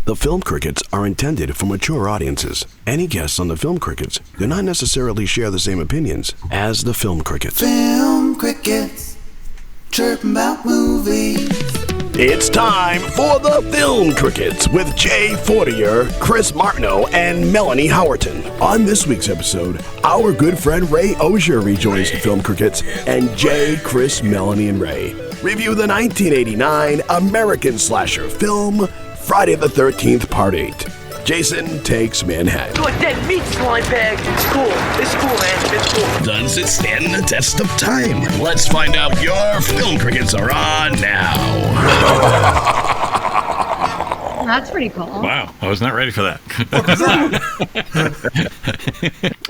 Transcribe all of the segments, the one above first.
The Film Crickets are intended for mature audiences. Any guests on the Film Crickets do not necessarily share the same opinions as the Film Crickets. Film Crickets, chirping about movies. It's time for the Film Crickets with Jay Fortier, Chris Martineau, and Melanie Howerton. On this week's episode, our good friend Ray Auger rejoins the Film Crickets, and Jay, Chris, Melanie, and Ray review the 1989 American slasher film, Friday the 13th, Part 8. Jason Takes Manhattan. Like that meat slime bag. It's cool. It's cool, man. It's cool. Does it stand the test of time? Let's find out. Your Film Crickets are on now. That's pretty cool. Wow, I was not ready for that.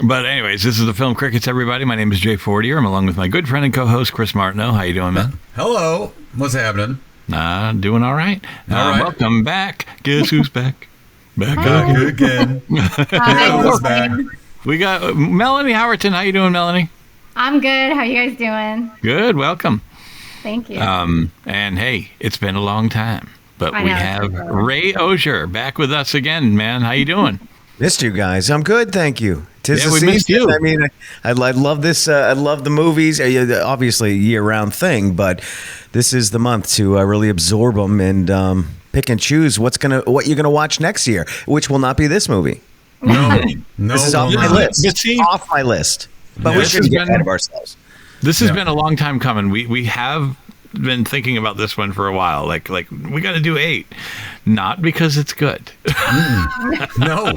But anyways, this is the Film Crickets, everybody. My name is Jay Fortier. I'm along with my good friend and co-host, Chris Martineau. How you doing, man? Hello. What's happening? Doing all right. All right. Welcome back. Guess who's back? Back again. Hi. Back. We got Melanie Howerton. How you doing, Melanie? I'm good. How you guys doing? Good. Welcome. Thank you. And hey, it's been a long time, but I we know, have it's been Ray Auger back with us again, man. How you doing? Missed you guys. I'm good, thank you. Tis Yeah, the we season. missed you. I mean, I love this. I love the movies. Obviously, a year-round thing, but this is the month to really absorb them and pick and choose what you're gonna watch next year, which will not be this movie. No. This is off my list. But see- Off my list. But Yeah, we this shouldn't has get been- ahead of ourselves. This has Yeah. been a long time coming. We have been thinking about this one for a while. Like we got to do 8, not because it's good. No.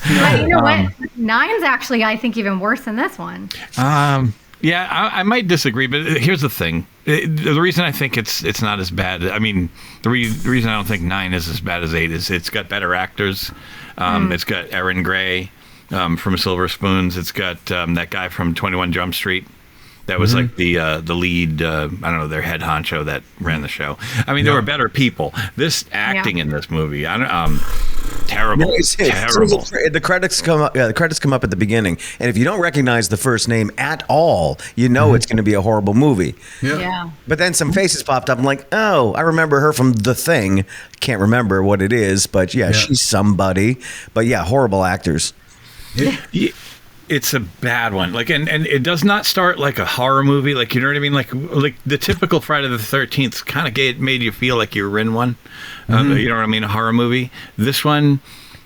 But you know what? 9's actually, I think, even worse than this one. Yeah, I might disagree, but here's the thing. The reason I think it's not as bad. I mean, the reason I don't think 9 is as bad as 8 is it's got better actors. It's got Erin Gray from Silver Spoons. It's got that guy from 21 Jump Street. That was like the lead, I don't know, their head honcho that ran the show. I mean, there were better people. This acting in this movie, terrible, terrible. The credits come up. Yeah, the credits come up at the beginning, and if you don't recognize the first name at all, you know it's going to be a horrible movie. Yeah. But then some faces popped up. I'm like, oh, I remember her from The Thing. Can't remember what it is, but yeah, she's somebody. But yeah, horrible actors. It's a bad one. Like, and it does not start like a horror movie. Like, you know what I mean? Like the typical Friday the 13th kind of made you feel like you were in one. You know what I mean? A horror movie. This one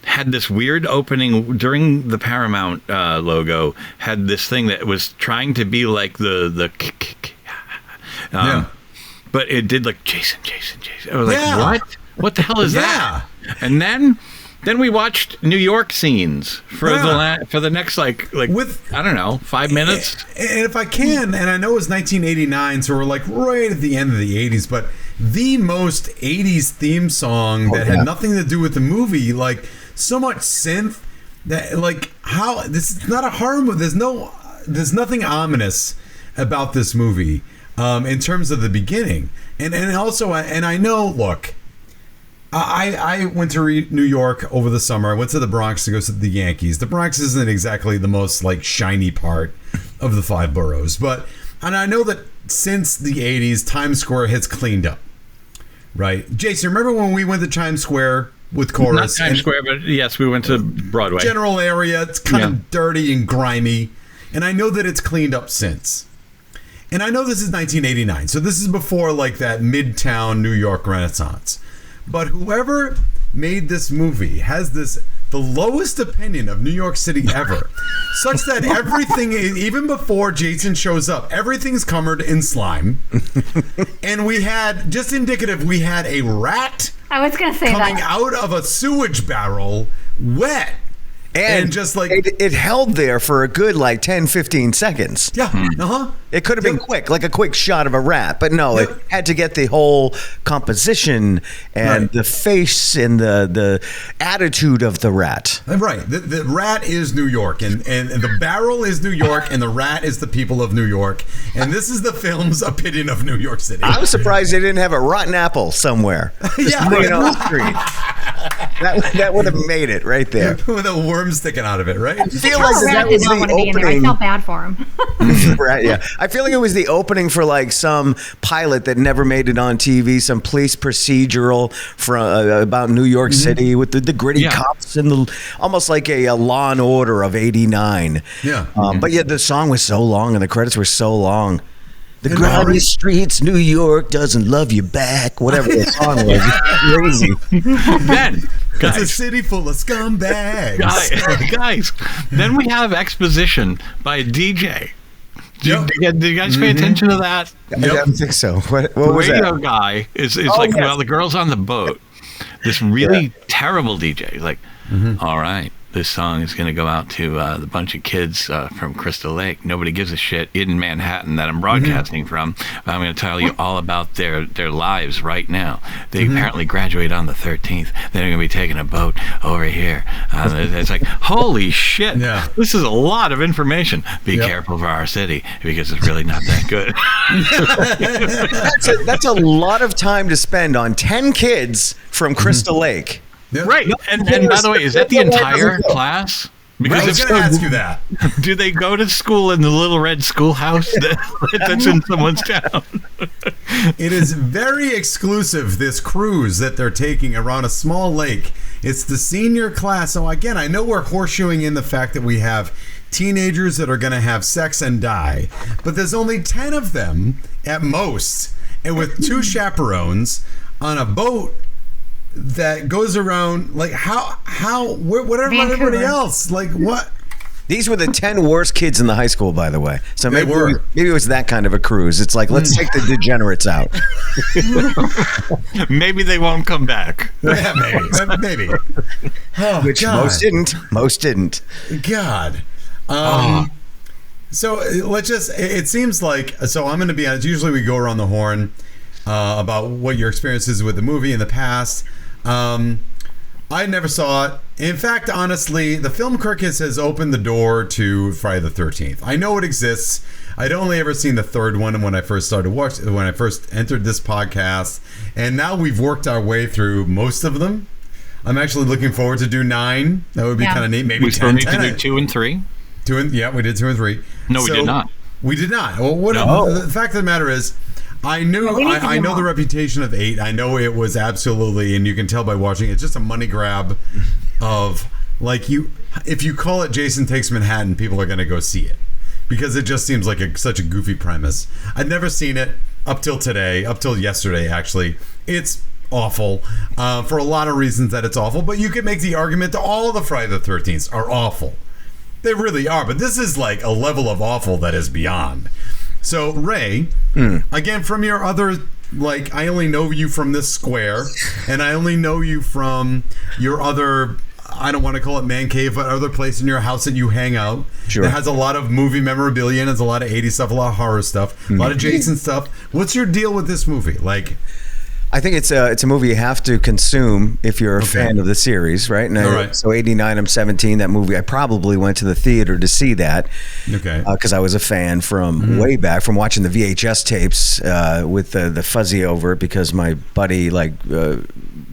had this weird opening during the Paramount logo. Had this thing that was trying to be like the but it did like Jason. I was like, what? What the hell is that? And then we watched New York scenes for the next like with, I don't know, 5 minutes. And if I can, and I know it's 1989, so we're like right at the end of the 80s, but the most 80s theme song that had nothing to do with the movie, like so much synth that like how this is not a horror movie. There's nothing ominous about this movie in terms of the beginning, and also I know, look. I went to New York over the summer. I went to the Bronx to go see the Yankees. The Bronx isn't exactly the most like shiny part of the 5 boroughs, and I know that since the 80s, Times Square has cleaned up, right? Jason, remember when we went to Times Square with Chorus? Not Times Square, but yes, we went to Broadway. General area, it's kind of dirty and grimy, and I know that it's cleaned up since. And I know this is 1989, so this is before like that Midtown New York Renaissance. But whoever made this movie has the lowest opinion of New York City ever, such that everything, even before Jason shows up, everything's covered in slime. And we had a rat I was going to say coming that. out of a sewage barrel, wet. And just like it held there for a good like 10-15 seconds. It could have been quick, like a quick shot of a rat, but no, it had to get the whole composition and the face and the attitude of the rat. Right. The rat is New York, and the barrel is New York, and the rat is the people of New York. And this is the film's opinion of New York City. I was surprised they didn't have a rotten apple somewhere. Just laying on the street. That would have made it right there. With a worm sticking out of it, right? I feel like that was the opening. I felt bad for him. Right, yeah. I feel like it was the opening for like some pilot that never made it on TV, some police procedural about New York City with the gritty cops and almost like a Law and Order of '89. Yeah. But yeah, the song was so long and the credits were so long. The grimy streets, New York doesn't love you back. Whatever the song was, crazy. Then, guys, it's a city full of scumbags. Guys, then we have exposition by a DJ. Did you guys pay attention to that? I don't think so. What was that? Radio guy is like, well, the girl's on the boat. This really terrible DJ. Like, all right, this song is going to go out to the bunch of kids from Crystal Lake. Nobody gives a shit in Manhattan that I'm broadcasting from. I'm going to tell you all about their lives right now. They apparently graduate on the 13th. They're going to be taking a boat over here. It's like, holy shit. Yeah. This is a lot of information. Be careful for our city because it's really not that good. That's a lot of time to spend on 10 kids from Crystal Lake. Yep. Right. And by the way, is that the entire class? Because I was going to ask you that. Do they go to school in the little red schoolhouse that's in someone's town? It is very exclusive, this cruise that they're taking around a small lake. It's the senior class. So again, I know we're horseshoeing in the fact that we have teenagers that are going to have sex and die, but there's only 10 of them at most, and with 2 chaperones on a boat that goes around. Like what about everybody else? Like what? These were the 10 worst kids in the high school, by the way. So maybe it was that kind of a cruise. It's like, let's take the degenerates out. Maybe they won't come back. Yeah, maybe. Oh, which God. Most didn't. God. So let's just. It seems like. So I'm going to be honest. Usually we go around the horn about what your experiences with the movie in the past. I never saw it. In fact, honestly, the Film Crickets has opened the door to Friday the 13th. I know it exists. I'd only ever seen the third one when I first entered this podcast, and now we've worked our way through most of them. I'm actually looking forward to do 9. That would be kind of neat. Maybe we 10. Still need to do 2 and 3. We did 2 and 3. No, we did not. We did not. Well, the fact of the matter is, I know the reputation of 8. I know it was absolutely, and you can tell by watching, it's just a money grab of, like, if you call it Jason Takes Manhattan, people are going to go see it because it just seems like such a goofy premise. I'd never seen it up till yesterday, actually. It's awful for a lot of reasons that it's awful, but you could make the argument that all the Friday the 13th are awful. They really are, but this is like a level of awful that is beyond. So, Ray, again, from your other, like, I only know you from this square, and I only know you from your other, I don't want to call it man cave, but other place in your house that you hang out. Sure. That has a lot of movie memorabilia, and has a lot of 80s stuff, a lot of horror stuff, a lot of Jason stuff. What's your deal with this movie? Like, I think it's a movie you have to consume if you're a fan of the series, right? And so 89, I'm 17. That movie, I probably went to the theater to see that. Okay. Because I was a fan from way back, from watching the VHS tapes with the fuzzy over it, because my buddy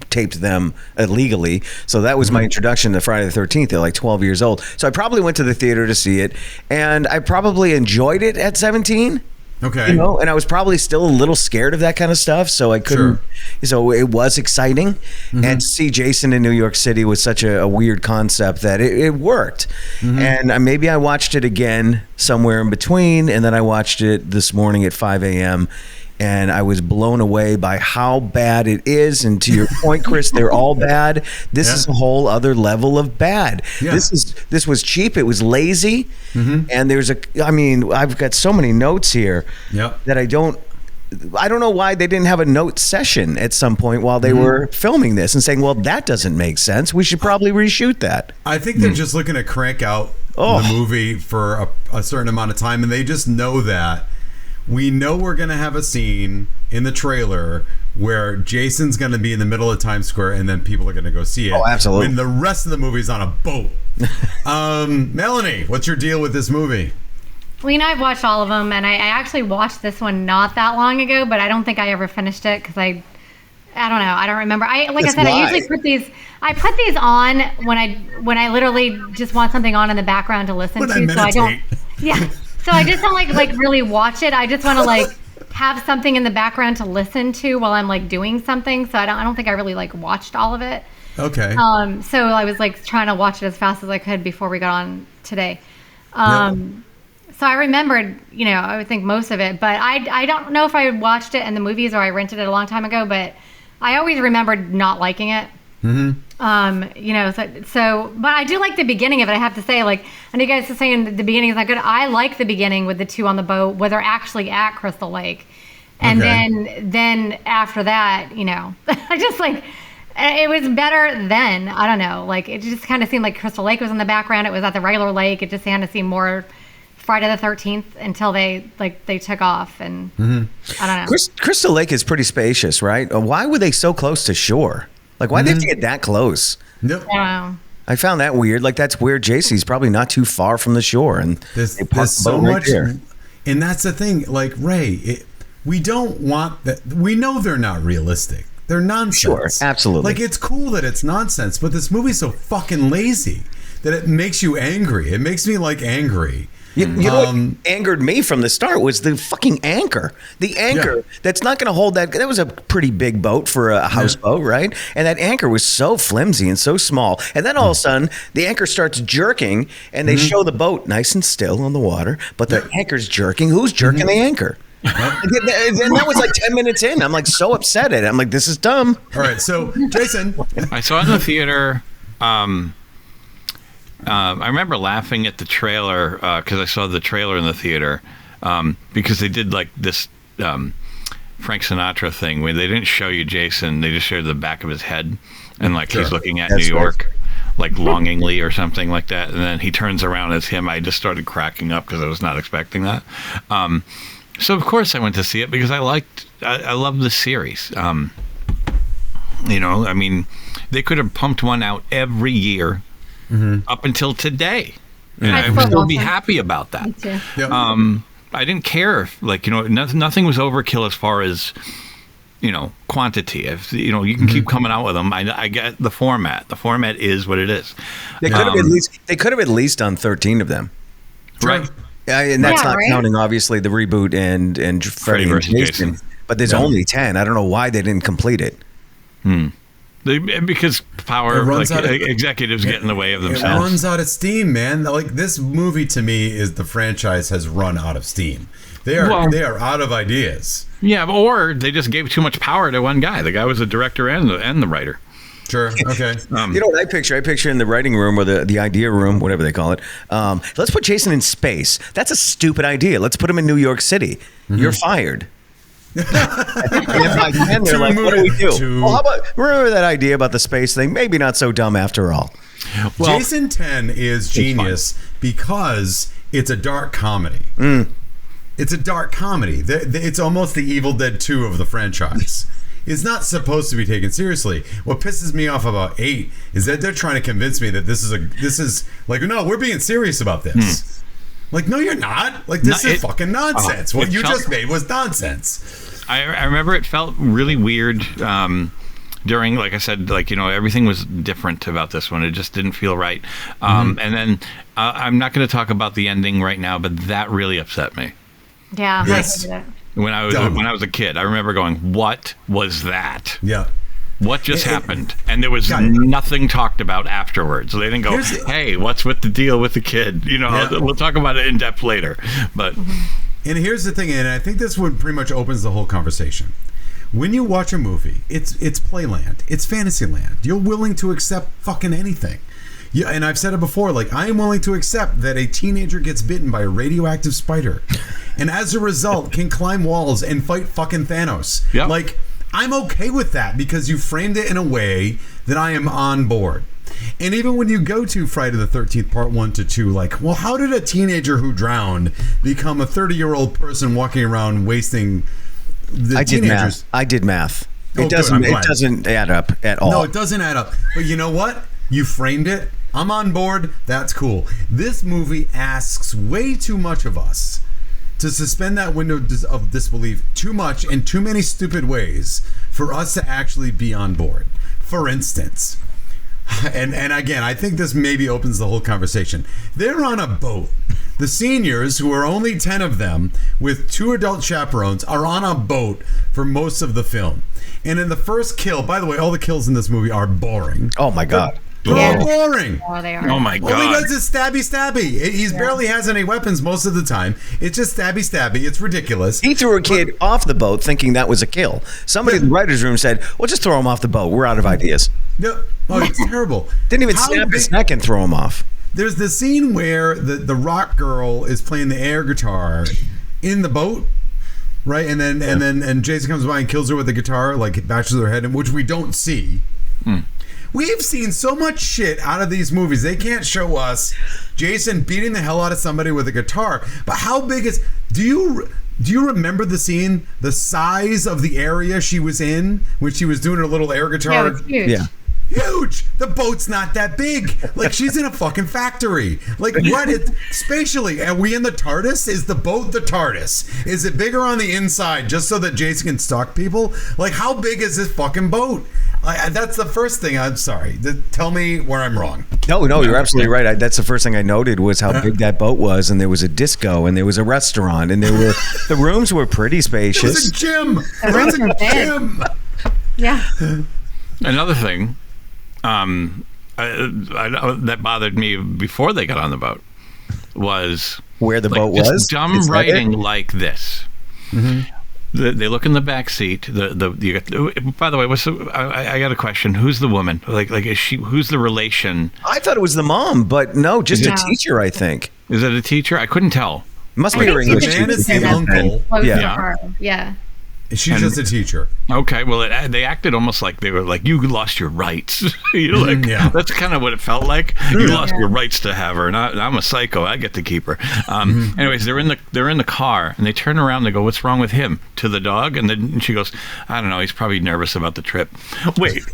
taped them illegally. So that was my introduction to Friday the 13th at like 12 years old. So I probably went to the theater to see it, and I probably enjoyed it at 17. Okay. And I was probably still a little scared of that kind of stuff, so I couldn't. So it was exciting, and to see Jason in New York City was such a weird concept that it worked. And maybe I watched it again somewhere in between, and then I watched it this morning at 5 a.m. And I was blown away by how bad it is. And to your point, Chris, they're all bad. This is a whole other level of bad. Yeah. This was cheap. It was lazy. And I've got so many notes here that I don't know why they didn't have a note session at some point while they were filming this and saying, well, that doesn't make sense. We should probably reshoot that. I think they're just looking to crank out the movie for a certain amount of time. And they just know that. We know we're going to have a scene in the trailer where Jason's going to be in the middle of Times Square, and then people are going to go see it. Oh, absolutely. When the rest of the movie's on a boat. Melanie, what's your deal with this movie? Well, I've watched all of them, and I actually watched this one not that long ago, but I don't think I ever finished it because I don't know. I don't remember. I That's said, why. I usually put these on when I literally just want something on in the background to listen When to. I meditate. So I don't. Yeah. So I just don't like really watch it. I just want to like have something in the background to listen to while I'm like doing something. So I don't think I really like watched all of it. Okay. So I was like trying to watch it as fast as I could before we got on today. So I remembered, I would think most of it, but I don't know if I watched it in the movies or I rented it a long time ago, but I always remembered not liking it. Mm-hmm. But I do like the beginning of it. I have to say, like, and you guys are saying the beginning is not good. I like the beginning with the two on the boat where they're actually at Crystal Lake. And then after that, I just like, it was better then. I don't know. Like, it just kind of seemed like Crystal Lake was in the background. It was at the regular lake. It just kind of seemed more Friday the 13th until they took off. And I don't know. Crystal Lake is pretty spacious, right? Why were they so close to shore? Like, why'd they have to get that close? Nope. I found that weird. Like, that's where JC's probably not too far from the shore. And there's they parked the so boat right much. there. And that's the thing. Like, Ray, we don't want that. We know they're not realistic. They're nonsense. Sure, absolutely. Like, it's cool that it's nonsense, but this movie's so fucking lazy that it makes you angry. It makes me, like, angry. You know what angered me from the start was the fucking anchor. The anchor that's not going to hold that. That was a pretty big boat for a houseboat, right? And that anchor was so flimsy and so small. And then all of a sudden, the anchor starts jerking, and they show the boat nice and still on the water, but the anchor's jerking. Who's jerking the anchor? And that was like 10 minutes in. I'm like so upset at it. I'm like, this is dumb. All right, so Jason, I saw it in the theater. I remember laughing at the trailer because I saw the trailer in the theater because they did like this Frank Sinatra thing where they didn't show you Jason, they just showed the back of his head and like he's looking at New York like longingly or something like that, and then he turns around as him. I just started cracking up because I was not expecting that. So of course I went to see it because I love the series. I mean, they could have pumped one out every year. Up until today, and I would still be happy about that. Yep. I didn't care if, nothing was overkill as far as quantity. If you can keep coming out with them. I get the format. The format is what it is. They could have at least done 13 of them, right? And that's not counting obviously the reboot and Freddy versus Jason. But there's only 10. I don't know why they didn't complete it. Because executives get in the way of themselves. It runs out of steam, man. Like, this movie to me is the franchise has run out of steam. They are out of ideas. Yeah, or they just gave too much power to one guy. The guy was the director and the writer. Sure. Okay. You know what I picture? I picture in the writing room or the idea room, whatever they call it. Let's put Jason in space. That's a stupid idea. Let's put him in New York City. You're fired. And if I can, they're like, what do we do? Well, how about, remember that idea about the space thing? Maybe not so dumb after all. Well, Jason 10 is genius because it's a dark comedy. It's a dark comedy. It's almost the Evil Dead 2 of the franchise. It's not supposed to be taken seriously. What pisses me off about 8 is that they're trying to convince me that this is like, no, we're being serious about this. Like, no, you're not. Like, this is fucking nonsense. What you just made was nonsense. I remember it felt really weird during, like I said, everything was different about this one. It just didn't feel right. And then I'm not going to talk about the ending right now, but that really upset me. Yeah. Yes. When I was a kid, I remember going, "What was that? Yeah. What just happened?" And there was nothing talked about afterwards. So they didn't go, "Hey, what's with the deal with the kid?" We'll talk about it in depth later. But and here's the thing, and I think this one pretty much opens the whole conversation. When you watch a movie, it's Playland, it's Fantasyland. You're willing to accept fucking anything. Yeah, and I've said it before, like, I am willing to accept that a teenager gets bitten by a radioactive spider and as a result can climb walls and fight fucking Thanos. Yep. Like, I'm okay with that because you framed it in a way that I am on board. And even when you go to Friday the 13th part 1 to 2, like, well, how did a teenager who drowned become a 30-year-old person walking around wasting the teenagers? I did math. It doesn't add up at all. No, it doesn't add up. But you know what? You framed it. I'm on board. That's cool. This movie asks way too much of us to suspend that window of disbelief too much in too many stupid ways for us to actually be on board. For instance, and again, I think this maybe opens the whole conversation. They're on a boat. The seniors, who are only 10 of them, with 2 adult chaperones, are on a boat for most of the film. And in the first kill, by the way, all the kills in this movie are boring. Oh my God. They're boring. Oh, they are. Oh my God. All he does is stabby. He barely has any weapons most of the time. It's just stabby. It's ridiculous. He threw a kid off the boat thinking that was a kill. Somebody in the writer's room said, well, just throw him off the boat. We're out of ideas. No, it's terrible. Didn't even snap his neck and throw him off. There's the scene where the rock girl is playing the air guitar in the boat, right? And then Jason comes by and kills her with the guitar, like bashes her head in, which we don't see. We've seen so much shit out of these movies. They can't show us Jason beating the hell out of somebody with a guitar. But how big is... Do you remember the scene? The size of the area she was in when she was doing her little air guitar? Yeah, it's huge. Yeah. Huge. The boat's not that big. Like, she's in a fucking factory. Like, what? Spatially, are we in the TARDIS? Is the boat the TARDIS? Is it bigger on the inside just so that Jason can stalk people? Like, how big is this fucking boat? That's the first thing. I'm sorry. Tell me where I'm wrong. No, you're absolutely right. That's the first thing I noted was how big that boat was, and there was a disco, and there was a restaurant, and the rooms were pretty spacious. It was a gym. The rooms were big. Yeah. Another thing that bothered me before they got on the boat was where the like, boat was. Dumb writing like this. Mm-hmm. They look in the back seat. By the way, I got a question. Who's the woman? Like is she? Who's the relation? I thought it was the mom, but no, just a teacher. I think. Is it a teacher? I couldn't tell. Must be her English teacher. Man is the uncle. Yeah. She's just a teacher. Okay, well, they acted almost like they were like, you lost your rights. You're like, that's kind of what it felt like. You lost your rights to have her. And I'm a psycho. I get to keep her. Anyways, they're in the car, and they turn around and they go, what's wrong with him? To the dog, and then she goes, I don't know. He's probably nervous about the trip. Wait.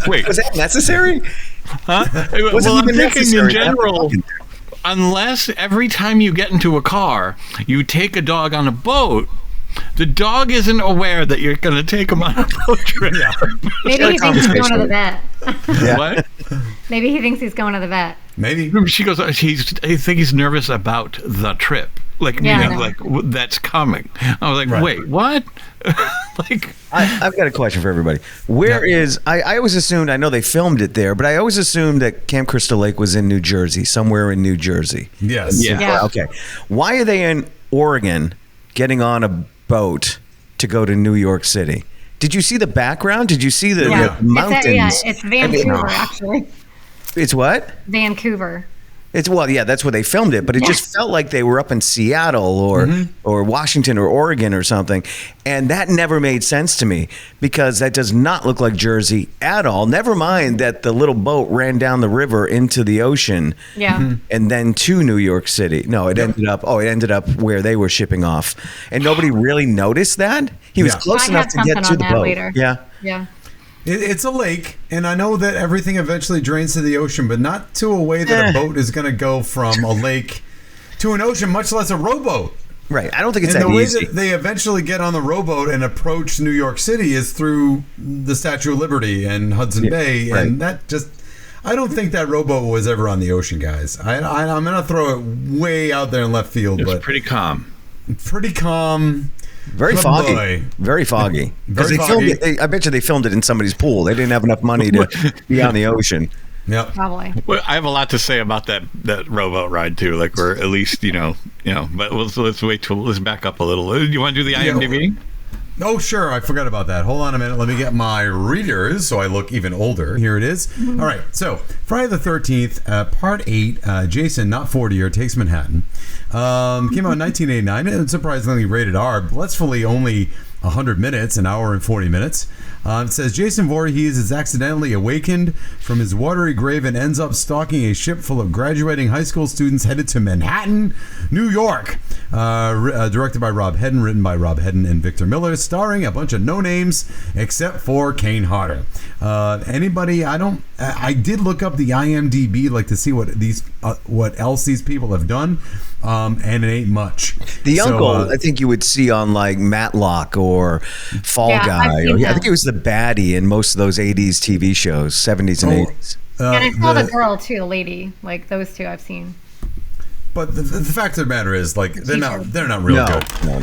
Wait. Was that necessary? Huh? Well, I'm thinking in general... Unless every time you get into a car, you take a dog on a boat, the dog isn't aware that you're going to take him on a boat trip. Yeah. Maybe he thinks he's going to the vet. Yeah. What? Maybe he thinks he's going to the vet. Maybe. She goes, I think he's nervous about the trip. Like, like that's coming. I was like, wait, what? Like, I've got a question for everybody. I always assumed, I know they filmed it there, but I always assumed that Camp Crystal Lake was in New Jersey, somewhere in New Jersey. Yes. Yeah. Okay. Why are they in Oregon getting on a boat to go to New York City? Did you see the background? Did you see the mountains? It's Vancouver, actually. It's what? Vancouver. That's where they filmed it, but it just felt like they were up in Seattle or Washington or Oregon or something, and that never made sense to me because that does not look like Jersey at all. Never mind that the little boat ran down the river into the ocean, and then to New York City. No, it ended up where they were shipping off, and nobody really noticed that. He was close enough to get to the boat. Later. Yeah. It's a lake, and I know that everything eventually drains to the ocean, but not to a way that a boat is going to go from a lake to an ocean, much less a rowboat. Right. I don't think it's and that the way easy. that they eventually get on the rowboat and approach New York City is through the Statue of Liberty and Hudson Bay, and that just... I don't think that rowboat was ever on the ocean, guys. I'm going to throw it way out there in left field. It's but pretty calm. Pretty calm. Very foggy. Very foggy. Because they filmed it. I bet you they filmed it in somebody's pool. They didn't have enough money to be on the ocean. Yep. Probably. Well, I have a lot to say about that rowboat ride too. Like, we're at least, but let's back up a little. You want to do the IMDb? Oh, sure. I forgot about that. Hold on a minute. Let me get my readers so I look even older. Here it is. All right. So, Friday the 13th, Part 8, Jason, not 40-year, takes Manhattan. Came out in 1989. And surprisingly rated R. Blissfully only 100 minutes, an hour and 40 minutes. It says Jason Voorhees is accidentally awakened from his watery grave and ends up stalking a ship full of graduating high school students headed to Manhattan, New York. Directed by Rob Hedden, written by Rob Hedden and Victor Miller, starring a bunch of no-names except for Kane Hodder. Anybody? I did look up the IMDb like to see what else these people have done, and it ain't much. The uncle, I think you would see on like Matlock or Fall Guy. I think it was the baddie in most of those 80s TV shows, 70s and 80s. And I saw the girl too, the lady. Like those two I've seen. But the fact of the matter is, like, they're not real good. No.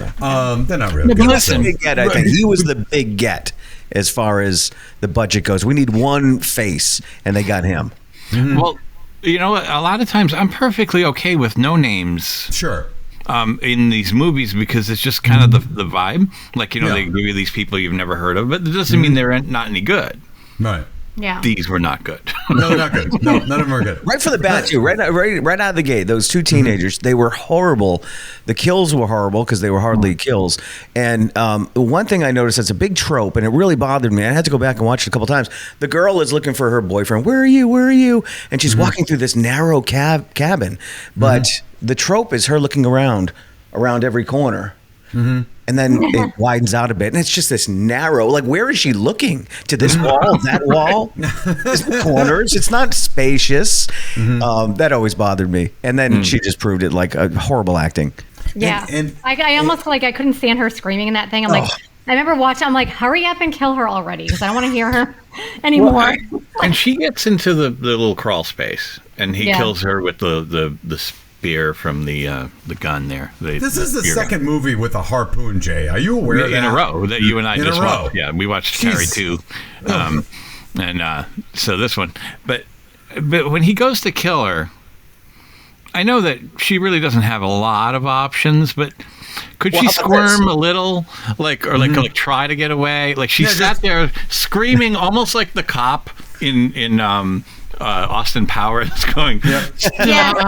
They're not real good. He was the big get, I think. He was the big get as far as the budget goes. We need one face, and they got him. Mm-hmm. Well, you know, a lot of times I'm perfectly okay with no names. Sure. In these movies, because it's just kind of the vibe. Like, you know, they give you these people you've never heard of, but it doesn't mean they're not any good. Right. Yeah. These were not good. No, not good. No, none of them are good. Right from the bat, too. Right out of the gate, those two teenagers, they were horrible. The kills were horrible because they were hardly kills. And one thing I noticed that's a big trope, and it really bothered me. I had to go back and watch it a couple times. The girl is looking for her boyfriend. Where are you? Where are you? And she's walking through this narrow cabin. But the trope is her looking around every corner. And then it widens out a bit, and it's just this narrow. Like, where is she looking? To this wall, that wall, this corners. It's not spacious. That always bothered me. And then she just proved it, like a horrible acting. Yeah, and I almost like I couldn't stand her screaming in that thing. I'm like, I remember watching. I'm like, hurry up and kill her already, because I don't want to hear her anymore. Well, and she gets into the little crawl space, and he kills her with the spear from the gun there. This is the second movie with a harpoon, Jay. Are you aware of that? In a row that you and I just watched. Yeah, we watched Carrie 2. And so this one. But when he goes to kill her, I know that she really doesn't have a lot of options, but could she squirm a little, like try to get away? Like she sat there screaming, almost like the cop in Austin Powers going. She just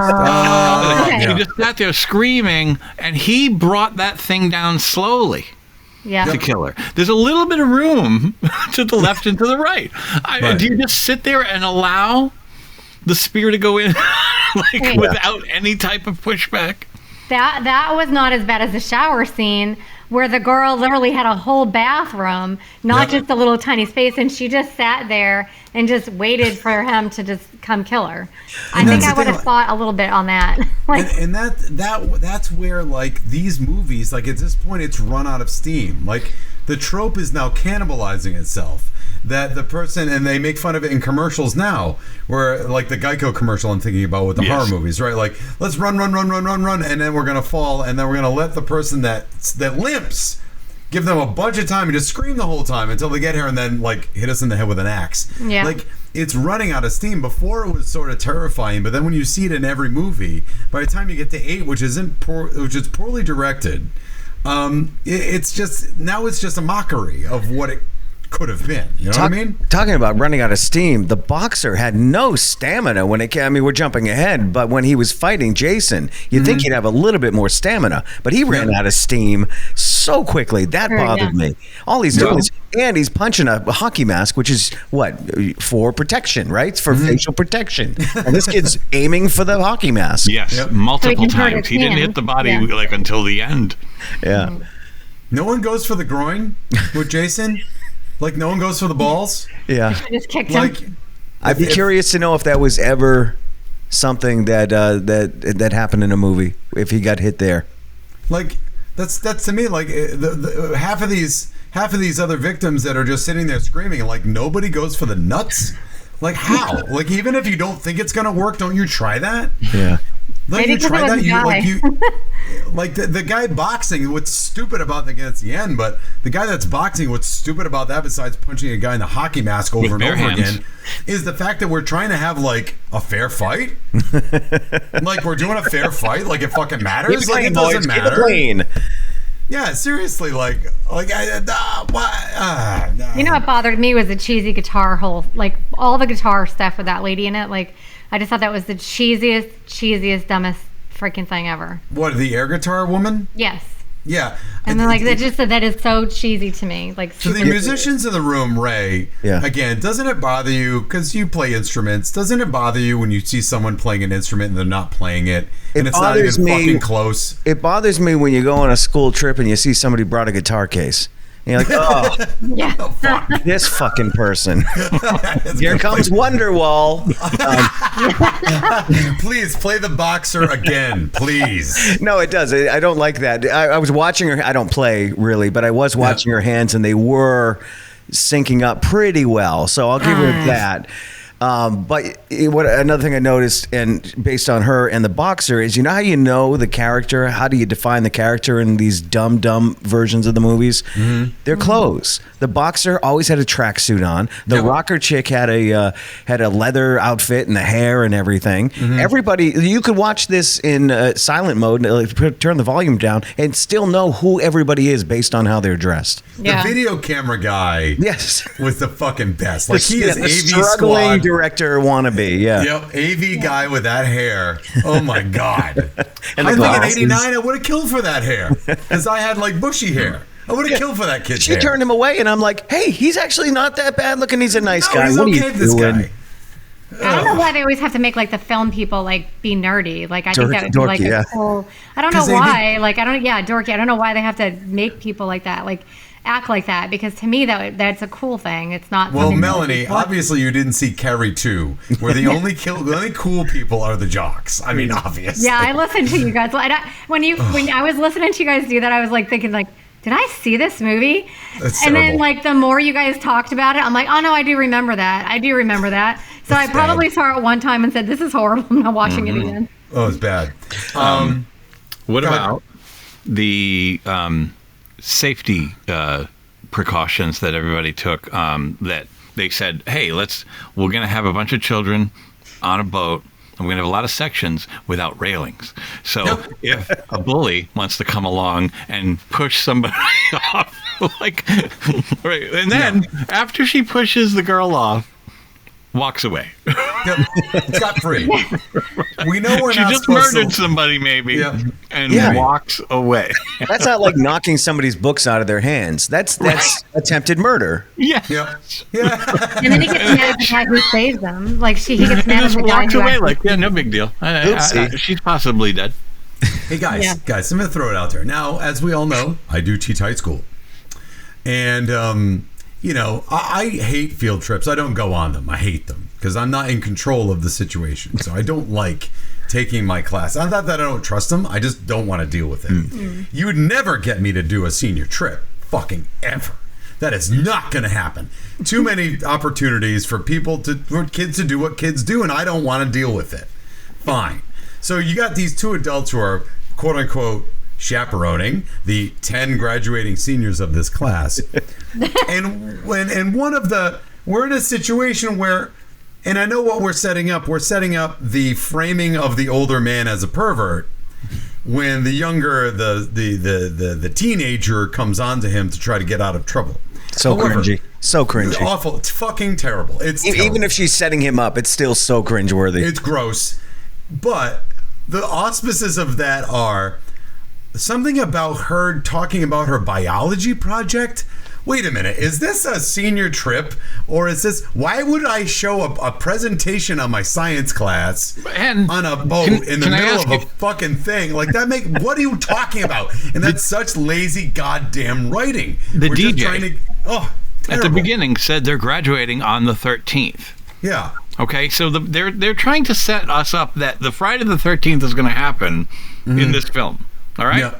sat there screaming, and he brought that thing down slowly. To kill her. There's a little bit of room to the left and to the right. Do you just sit there and allow the spear to go in without any type of pushback? That was not as bad as the shower scene where the girl literally had a whole bathroom, not just a little tiny space, and she just sat there and just waited for him to just come kill her. I think I would have thought a little bit on that. and that's where, like, these movies, like, at this point, it's run out of steam. Like, the trope is now cannibalizing itself. That the person, and they make fun of it in commercials now, where, like, the Geico commercial I'm thinking about with the horror movies, right? Like, let's run, and then we're gonna fall, and then we're gonna let the person that limps, give them a bunch of time and just scream the whole time until they get here, and then, like, hit us in the head with an axe. Yeah. Like, it's running out of steam. Before, it was sort of terrifying, but then when you see it in every movie, by the time you get to 8, which is poorly directed, it's just a mockery of what it could have been. You know what I mean? Talking about running out of steam, the boxer had no stamina when it came. I mean, we're jumping ahead, but when he was fighting Jason, you'd think he'd have a little bit more stamina, but he ran out of steam so quickly. That bothered me. All he's doing is, and he's punching a hockey mask, which is what? For protection, right? It's for facial protection. And this kid's aiming for the hockey mask. Yes, multiple times. He didn't hit the body until the end. Yeah. No one goes for the groin with Jason? Like, no one goes for the balls? Yeah. I just kicked him. I'd be curious to know if that was ever something that happened in a movie, if he got hit there. Like, that's to me, like, the half of these other victims that are just sitting there screaming, like, nobody goes for the nuts? Like, how? Like, even if you don't think it's going to work, don't you try that? Yeah. Like, you try that, like the guy boxing. What's stupid about that's the end, but the guy that's boxing, what's stupid about that, besides punching a guy in the hockey mask over and over again, is the fact that we're trying to have, like, a fair fight. Like, we're doing a fair fight, like it fucking matters. Like, it doesn't matter. Yeah, seriously, like what? You know what bothered me was the cheesy guitar like all the guitar stuff with that lady in it. Like, I just thought that was the cheesiest, dumbest freaking thing ever. What, the air guitar woman? Yes. Yeah. And then, like, that is so cheesy to me. Like, to the musicians in the room, Ray, again, doesn't it bother you, because you play instruments, doesn't it bother you when you see someone playing an instrument and they're not playing it, and it's not even fucking close? It bothers me when you go on a school trip and you see somebody brought a guitar case. And you're like, oh, Yeah. this fucking person. Here comes Wonderwall. Please play the boxer again, please. No, it does. I don't like that. I was watching her. I don't play really, but I was watching her hands, and they were syncing up pretty well. So I'll give her that. But another thing I noticed, and based on her and the boxer, is how you know the character? How do you define the character in these dumb versions of the movies? Mm-hmm. Their clothes. The boxer always had a tracksuit on. The rocker chick had a leather outfit and the hair and everything. Mm-hmm. Everybody, you could watch this in silent mode, turn the volume down, and still know who everybody is based on how they're dressed. The video camera guy, was the fucking best. Like he is AV struggling squad director wannabe. Yep, AV guy with that hair. Oh my god! And I think in '89 I would have killed for that hair because I had like bushy hair. I would have killed for that kid's hair. She turned him away, and I'm like, hey, he's actually not that bad looking. He's a nice guy. He's what okay, are you this doing? guy. I don't know why they always have to make like the film people like be nerdy. Like I think that would be like a cool. I don't know why. Like I don't. Yeah, dorky. I don't know why they have to make people like that. Like act like that, because to me that's a cool thing. It's not. Well, Melanie, obviously you didn't see Carrie 2, where the only cool people are the jocks. I mean, obviously. Yeah, I listened to you guys. When I was listening to you guys do that, I was like thinking like, did I see this movie? That's and terrible. then like the more you guys talked about it, I'm like, oh no, I do remember that. So I probably saw it one time and said, this is horrible. I'm not watching it again. Oh, it's bad. What about the safety precautions that everybody took? That they said, hey, we're going to have a bunch of children on a boat, and we're going to have a lot of sections without railings. So if a bully wants to come along and push somebody off, and then after she pushes the girl off, walks away. Scot free. We know we're she not just supposed murdered to. somebody maybe and walks away. That's not like knocking somebody's books out of their hands. That's attempted murder. Yeah. And then he gets mad at the guy who saves them. Like he gets mad at the guy walks who away actually... like, no big deal. She's possibly dead. Hey guys, I'm gonna throw it out there. Now, as we all know, I do teach high school, and I hate field trips. I don't go on them. I hate them because I'm not in control of the situation. So I don't like taking my class. Not that I don't trust them. I just don't want to deal with it. You would never get me to do a senior trip, fucking ever. That is not going to happen. Too many opportunities for kids to do what kids do, and I don't want to deal with it. Fine. So you got these two adults who are quote unquote chaperoning the 10 graduating seniors of this class. And we're in a situation where, and I know what we're setting up the framing of the older man as a pervert when the younger, the teenager comes onto him to try to get out of trouble. However, Cringy. So cringy. It's awful. It's fucking terrible. It's even terrible. if she's setting him up, it's still so cringeworthy. It's gross. But the auspices of that are something about her talking about her biology project. Wait a minute, is this a senior trip, or is this? Why would I show a presentation on my science class on a boat in the middle of a fucking thing like that? What are you talking about? And that's such lazy goddamn writing. The We're DJ just trying to, at the beginning said they're graduating on the 13th. Yeah. Okay, so they're trying to set us up that the Friday the 13th is going to happen in this film. All right. Yeah.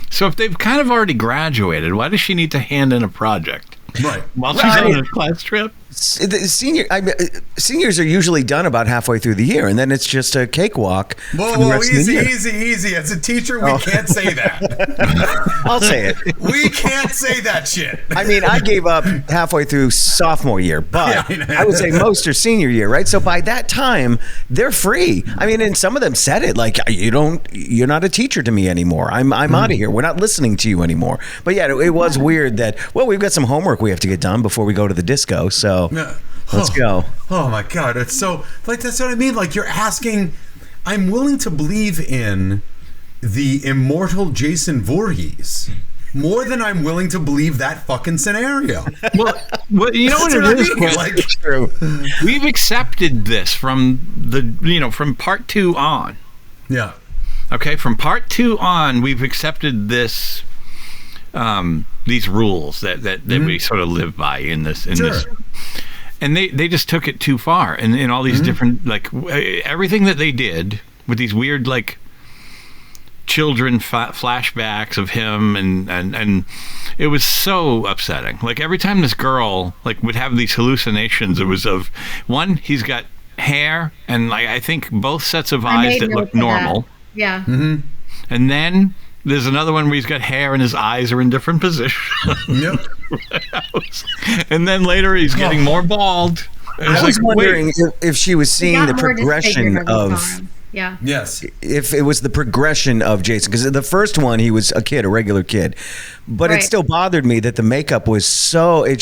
So if they've kind of already graduated, why does she need to hand in a project? Right. While she's on a class trip? Seniors are usually done about halfway through the year, and then it's just a cakewalk. Whoa, easy. As a teacher, we can't say that. I'll say it. We can't say that shit. I mean, I gave up halfway through sophomore year, but I would say most are senior year, right? So by that time, they're free. I mean, and some of them said it like, you're not a teacher to me anymore. I'm out of here. We're not listening to you anymore. But yeah, it was weird that, we've got some homework we have to get done before we go to the disco. So let's go. Oh my God. It's so that's what I mean. Like, you're asking, I'm willing to believe in the immortal Jason Voorhees more than I'm willing to believe that fucking scenario. Well, you know what it is? True. We've accepted this from from part 2 on. Yeah. Okay, from part 2 on, we've accepted this these rules that we sort of live by in this. And they just took it too far, and in all these different, like, everything that they did with these weird, like, children flashbacks of him, and it was so upsetting. Like, every time this girl, like, would have these hallucinations, it was of, one, he's got hair, and, like, I think both sets of eyes that look normal. Yeah. And then there's another one where he's got hair and his eyes are in different positions. Yep. And then later he's getting more bald. I was wondering if she was seeing the progression of... Yeah. Yes. If it was the progression of Jason, because the first one, he was a kid, a regular kid. But it still bothered me that the makeup was so, it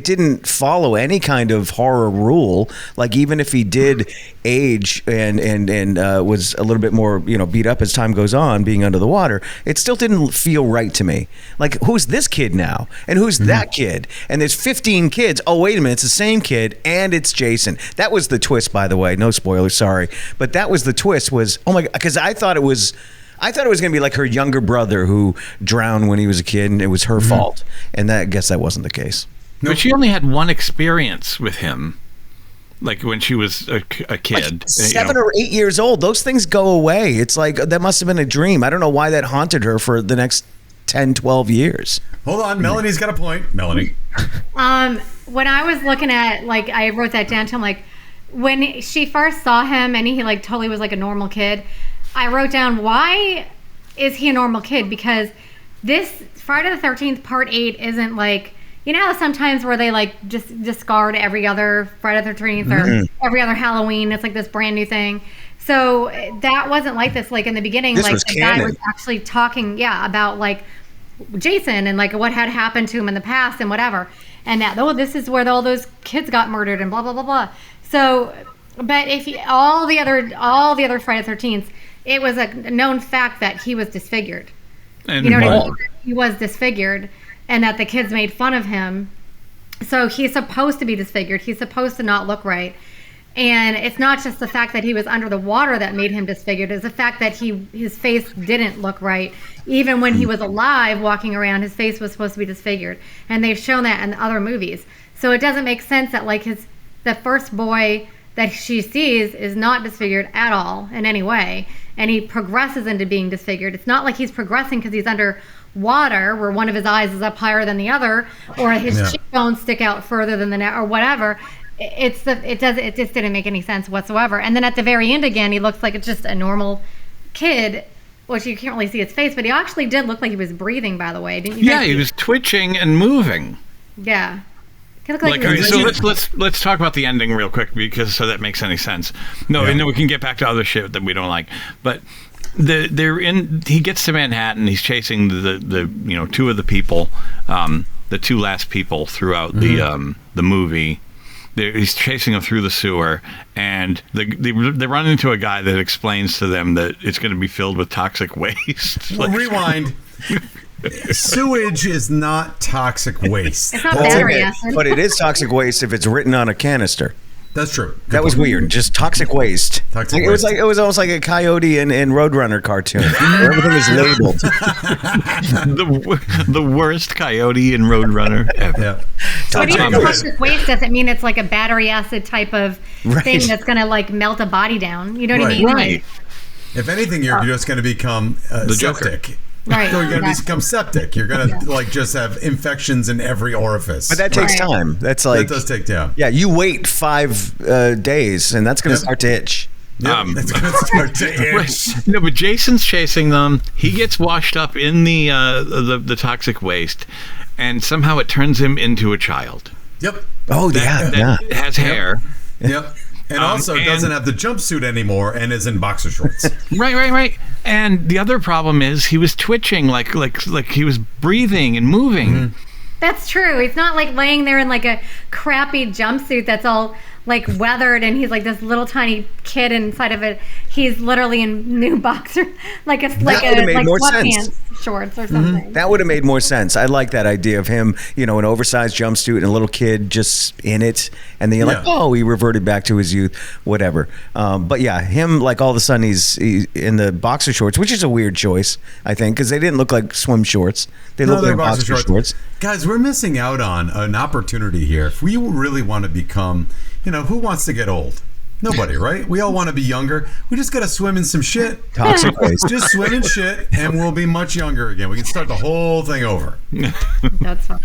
didn't follow any kind of horror rule. Like, even if he did age and was a little bit more, beat up as time goes on, being under the water, it still didn't feel right to me. Like, who's this kid now? And who's that kid? And there's 15 kids. Oh, wait a minute, it's the same kid, and it's Jason. That was the twist, by the way. No spoilers, sorry. But that was the twist, was, oh my God, because I thought it was going to be like her younger brother who drowned when he was a kid, and it was her fault. And I guess that wasn't the case. But she only had one experience with him, like when she was a kid. Like 7 or 8 years old. Those things go away. It's like, that must have been a dream. I don't know why that haunted her for the next 10, 12 years. Hold on. Melanie's got a point. Melanie. When I was looking at, like, I wrote that down to him, like, when she first saw him and he, like, totally was like a normal kid, I wrote down, why is he a normal kid? Because this Friday the 13th Part 8 isn't like, how sometimes where they, like, just discard every other Friday the 13th or every other Halloween, it's like this brand new thing. So that wasn't like this. Like, in the beginning, this like, was the canon. guy was actually talking, about, like, Jason and, like, what had happened to him in the past and whatever. And that, this is where all those kids got murdered and blah, blah, blah, blah. So, but if all the other Friday the 13th, it was a known fact that he was disfigured. And what I mean? He was disfigured, and that the kids made fun of him. So he's supposed to be disfigured. He's supposed to not look right. And it's not just the fact that he was under the water that made him disfigured. It's the fact that his face didn't look right. Even when he was alive, walking around, his face was supposed to be disfigured. And they've shown that in other movies. So it doesn't make sense that, like, the first boy that she sees is not disfigured at all in any way, and he progresses into being disfigured. It's not like he's progressing because he's under water where one of his eyes is up higher than the other, or his cheekbones stick out further than the neck, or whatever. It just didn't make any sense whatsoever. And then at the very end again, he looks like it's just a normal kid, which you can't really see his face, but he actually did look like he was breathing, by the way, didn't you? Yeah, he was twitching and moving. Yeah. Let's talk about the ending real quick, because so that makes any sense. And then we can get back to other shit that we don't like. But he gets to Manhattan. He's chasing the two of the people, the two last people throughout the movie. He's chasing them through the sewer, and they run into a guy that explains to them that it's going to be filled with toxic waste. Well, rewind. Sewage is not toxic waste. It's not battery acid. But it is toxic waste if it's written on a canister. That's true. That was weird. Just toxic waste. It was almost like a Coyote and Roadrunner cartoon. Everything is labeled. the worst Coyote and Roadrunner ever. Yeah. But even toxic waste doesn't mean it's like a battery acid type of thing that's going to, like, melt a body down. You know what I mean? Right. If anything, you're just going to become septic. Right. So you're going to become septic. You're going to like just have infections in every orifice. But that takes time. That's like that does take time. Yeah, you wait 5 days, and that's going to start to itch. Yep, that's going to start to itch. Right. No, but Jason's chasing them. He gets washed up in the toxic waste, and somehow it turns him into a child. Yep. Oh, that has hair. Yep. And also doesn't have the jumpsuit anymore and is in boxer shorts. Right. And the other problem is he was twitching like he was breathing and moving. That's true. He's not like laying there in like a crappy jumpsuit that's all like weathered, and he's like this little tiny kid inside of it. He's literally in new boxer, like sweatpants shorts or something. That would have made more sense. I like that idea of him, an oversized jumpsuit and a little kid just in it, and then you're like, oh, he reverted back to his youth, whatever. But yeah, him, like, all of a sudden he's in the boxer shorts, which is a weird choice, I think, because they didn't look like swim shorts. They look like boxer shorts. Guys, we're missing out on an opportunity here. If we really want to become, who wants to get old? Nobody, right? We all want to be younger. We just got to swim in some shit. Toxic waste. Just swim in shit, and we'll be much younger again. We can start the whole thing over. That's fine.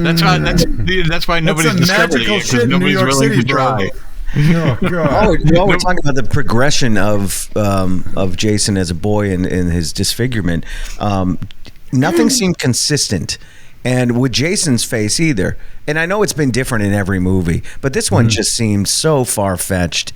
That's why nobody's discovered it yet, because nobody's willing to try. Oh, God. We're talking about the progression of Jason as a boy and his disfigurement. Nothing seemed consistent. And with Jason's face either. And I know it's been different in every movie, but this one just seemed so far-fetched.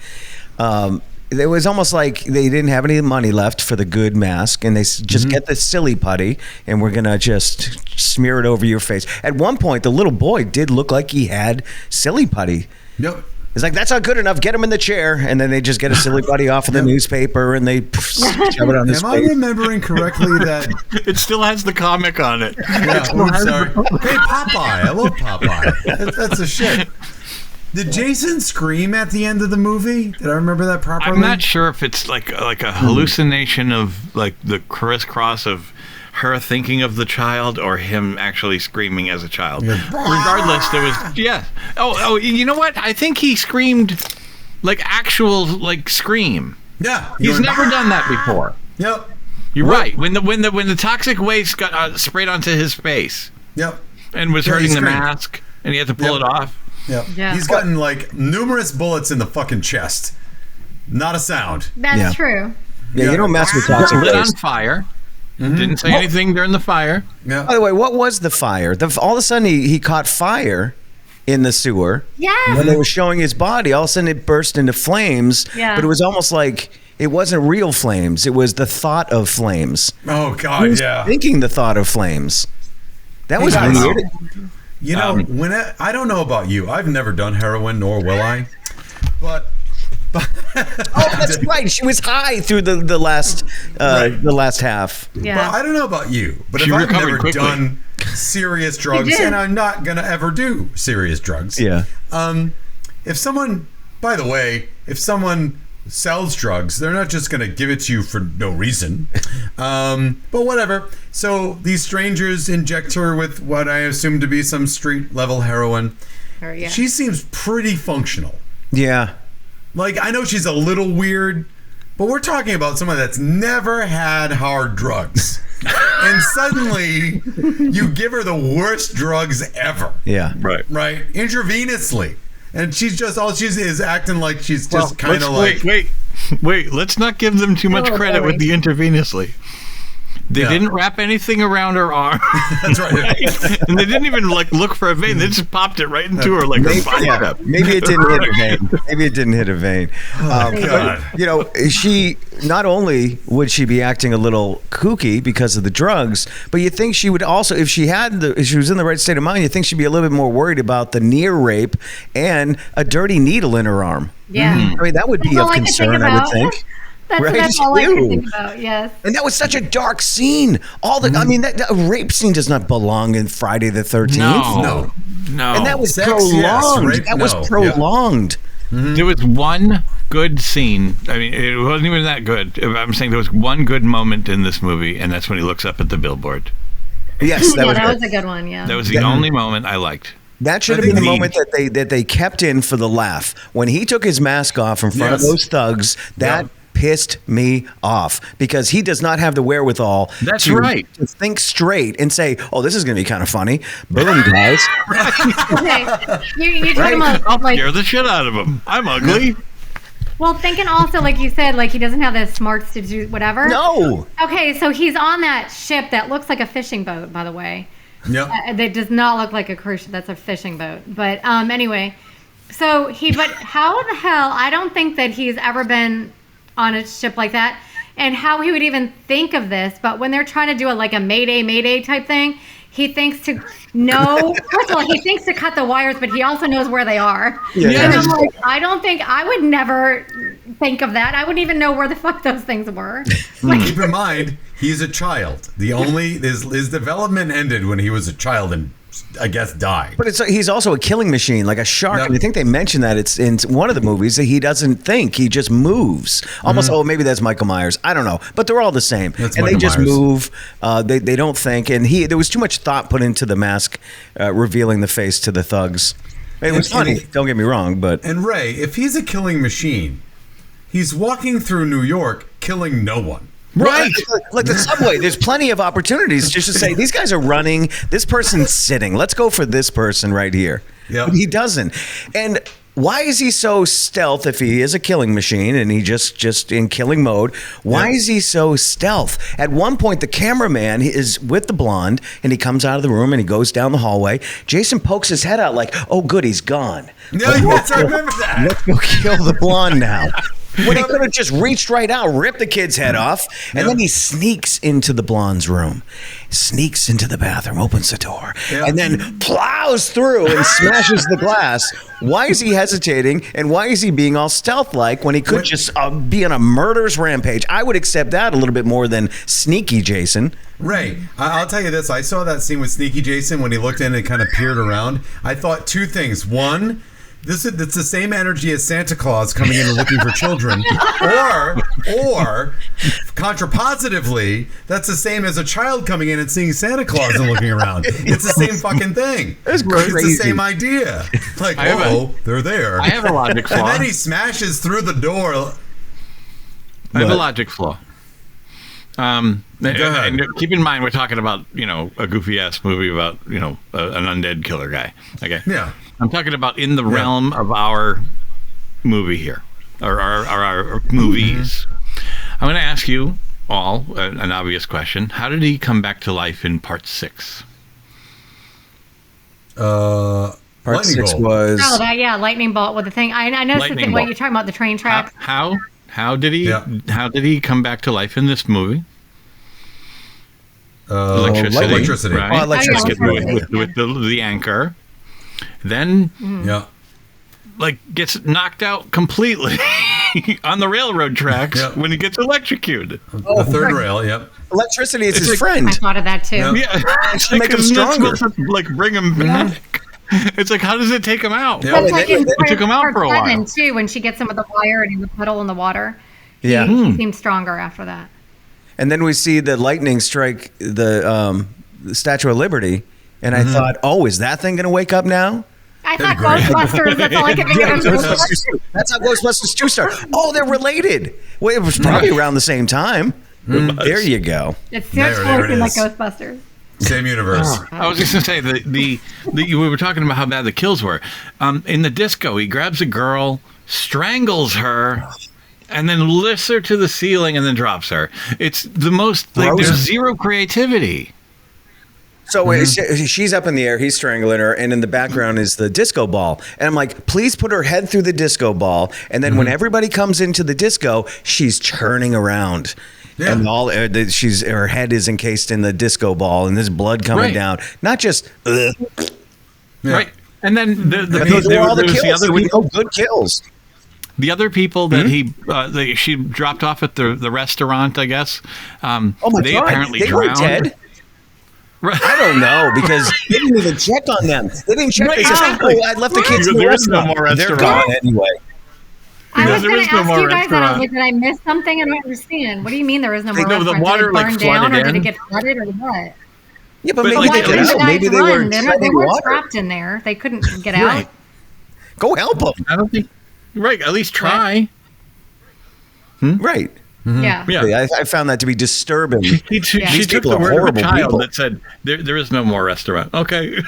It was almost like they didn't have any money left for the good mask, and they just get the silly putty, and we're going to just smear it over your face. At one point, the little boy did look like he had silly putty. Yep. It's like, that's not good enough. Get him in the chair. And then they just get a silly putty off of the newspaper and they shove it on his face. Am I remembering correctly that... It still has the comic on it. Yeah, I'm sorry. Hey, Popeye. I love Popeye. That's a shit. Did Jason scream at the end of the movie? Did I remember that properly? I'm not sure if it's like a hallucination of like the crisscross of her thinking of the child or him actually screaming as a child. Yeah. Regardless, there was Oh, you know what? I think he screamed like actual scream. Yeah, he's never done that before. Yep, you're right. When the toxic waste got sprayed onto his face. Yep, and was hurting the mask, and he had to pull it off. Yep. Yeah, he's gotten like numerous bullets in the fucking chest. Not a sound. That's true. Yeah, you don't mess with toxic waste. Lit on fire. Didn't say anything during the fire. Yeah. By the way, what was the fire? All of a sudden, he caught fire in the sewer. Yeah. When they were showing his body, all of a sudden it burst into flames. Yeah. But it was almost like it wasn't real flames. It was the thought of flames. Oh, God, he was thinking the thought of flames. That was weird. You know, I don't know about you. I've never done heroin, nor will I. But... oh, that's right. She was high through the last half. Yeah. But I don't know about you, but if I've never done serious drugs, and I'm not gonna ever do serious drugs. Yeah. If someone sells drugs, they're not just gonna give it to you for no reason. But whatever. So these strangers inject her with what I assume to be some street level heroin. She seems pretty functional. Yeah. Like, I know she's a little weird, but we're talking about someone that's never had hard drugs. And suddenly, you give her the worst drugs ever. Yeah. Right. Intravenously. And she's just, all she's is acting like she's just kind of like... Wait, let's not give them too much credit with the intravenously. They didn't wrap anything around her arm. That's right. And they didn't even look for a vein. They just popped it right into her her bicep. Maybe it didn't hit a vein. Oh, God. But, she not only would she be acting a little kooky because of the drugs, but you think she would also, if she was in the right state of mind, you think she'd be a little bit more worried about the near rape and a dirty needle in her arm. Yeah. I mean, that would be of concern, I would think. That's all I can think about, yes. And that was such a dark scene. I mean, that rape scene does not belong in Friday the 13th. No. And that was prolonged. Prolonged. Mm-hmm. There was one good scene. I mean, it wasn't even that good. I'm saying there was one good moment in this movie, and that's when he looks up at the billboard. Yes, that was a good one, yeah. That was the only moment I liked. That should have been the moment that they kept in for the laugh. When he took his mask off in front of those thugs, that pissed me off because he does not have the wherewithal to think straight and say, oh, this is going to be kind of funny. Boom, guys. Okay. You're talking about... I'll scare the shit out of him. I'm ugly. Well, thinking also, like you said, like he doesn't have the smarts to do whatever. No. Okay, so he's on that ship that looks like a fishing boat, by the way. Yep. That does not look like a cruise ship. That's a fishing boat. But anyway, but how the hell, I don't think that he's ever been on a ship like that, and how he would even think of this. But when they're trying to do it like a Mayday type thing, he thinks to know. First of all, he thinks to cut the wires, but he also knows where they are. Yeah. And I'm like, I would never think of that. I wouldn't even know where the fuck those things were. Keep in mind, he's a child. His development ended when he was a child and I guess died. But he's also a killing machine, like a shark. Yep. And I think they mentioned that it's in one of the movies that he doesn't think; he just moves. Almost. Oh, maybe that's Michael Myers. I don't know, but they're all the same, That's and Michael they just Myers. move. They don't think, and there was too much thought put into the mask, revealing the face to the thugs. It was funny. Don't get me wrong, but And Ray, if he's a killing machine, he's walking through New York killing no one. right, like the subway. There's plenty of opportunities just to say these guys are running. This person's sitting. Let's go for this person right here. Yep. But he doesn't. And why is he so stealth if he is a killing machine and he just in killing mode? Why is he so stealth? At one point, the cameraman is with the blonde and he comes out of the room and he goes down the hallway. Jason pokes his head out like, oh, good, he's gone. No, yes, I remember that. Let's go kill the blonde now. When he could have just reached right out, ripped the kid's head off, and then he sneaks into the blonde's room, sneaks into the bathroom, opens the door, and then plows through and smashes the glass. Why is he hesitating, and why is he being all stealth-like when he could just be on a murderous rampage? I would accept that a little bit more than sneaky Jason. Ray, I'll tell you this. I saw that scene with Sneaky Jason when he looked in and kind of peered around. I thought two things. One, it's the same energy as Santa Claus coming in and looking for children, or contrapositively, that's the same as a child coming in and seeing Santa Claus and looking around. It's the same fucking thing. That's It's the crazy. same idea. Like, they're there. I have a logic flaw. And then he smashes through the door. I have a logic flaw. ahead. And keep in mind, we're talking about, a goofy ass movie about, an undead killer guy. Okay. Yeah. I'm talking about in the realm of our movie here, or our movies. I'm going to ask you all an obvious question. How did he come back to life in part 6? Part Lightning 6 bolt. was... Oh, lightning bolt with the thing. I noticed the Lightning thing. What bolt. you're talking about, the train track. How did he come back to life in this movie? Electricity. Right? Oh, electricity. With the anchor. Then Yeah. gets knocked out completely on the railroad tracks when he gets electrocuted. The third rail, yep. Electricity is his like- friend. I thought of that too. Yeah. Yeah, make him isn't that stronger. supposed to, bring him back. It's like, how does it take him out? Yeah. That's like in It took him out for a part while. 7 too, when she gets him with the wire and in the puddle in the water. Yeah. He seemed stronger after that. And then we see the lightning strike the Statue of Liberty, and I thought, oh, is that thing going to wake up now? I thought great. Ghostbusters. That's all I could think of. That's how Ghostbusters 2 started. Oh, they're related. Well, it was probably around the same time. There you go. It's There seriously it like is. Ghostbusters. Same universe. I was just going to say, we were talking about how bad the kills were. In the disco, he grabs a girl, strangles her, and then lifts her to the ceiling and then drops her. It's the most, there's zero creativity. So she's up in the air, he's strangling her, and in the background is the disco ball. And I'm like, please put her head through the disco ball. And then when everybody comes into the disco, she's churning around. Yeah. And her head is encased in the disco ball, and there's blood coming Right. down. Not just, Yeah. Right. And then those were all the kills. There were no good kills. the other people that she dropped off at the restaurant, I guess, Oh my they God. apparently They drowned. weren't dead. Right. I don't know, because they didn't even check on them. They didn't check. Right, They said, exactly. oh, I left the kids in the There is no restaurant. more They're restaurant. gone anyway. I was there going is to no ask more you guys that. I was restaurant. like, did I miss something? I don't understand. What do you mean there is no more No, the restaurant? water, did it like, burn flooded down, or did in. it get flooded, or what? Yeah, but But, maybe like, they at could least- help. Guys Maybe they run. were They treading weren't water. trapped in there. They couldn't get out. Right. Go help them. I don't think. Right. At least try. Right. Yeah. Yeah. I found that to be disturbing. She These took people the are word of a horrible child people. that said, there is no more restaurant. Okay.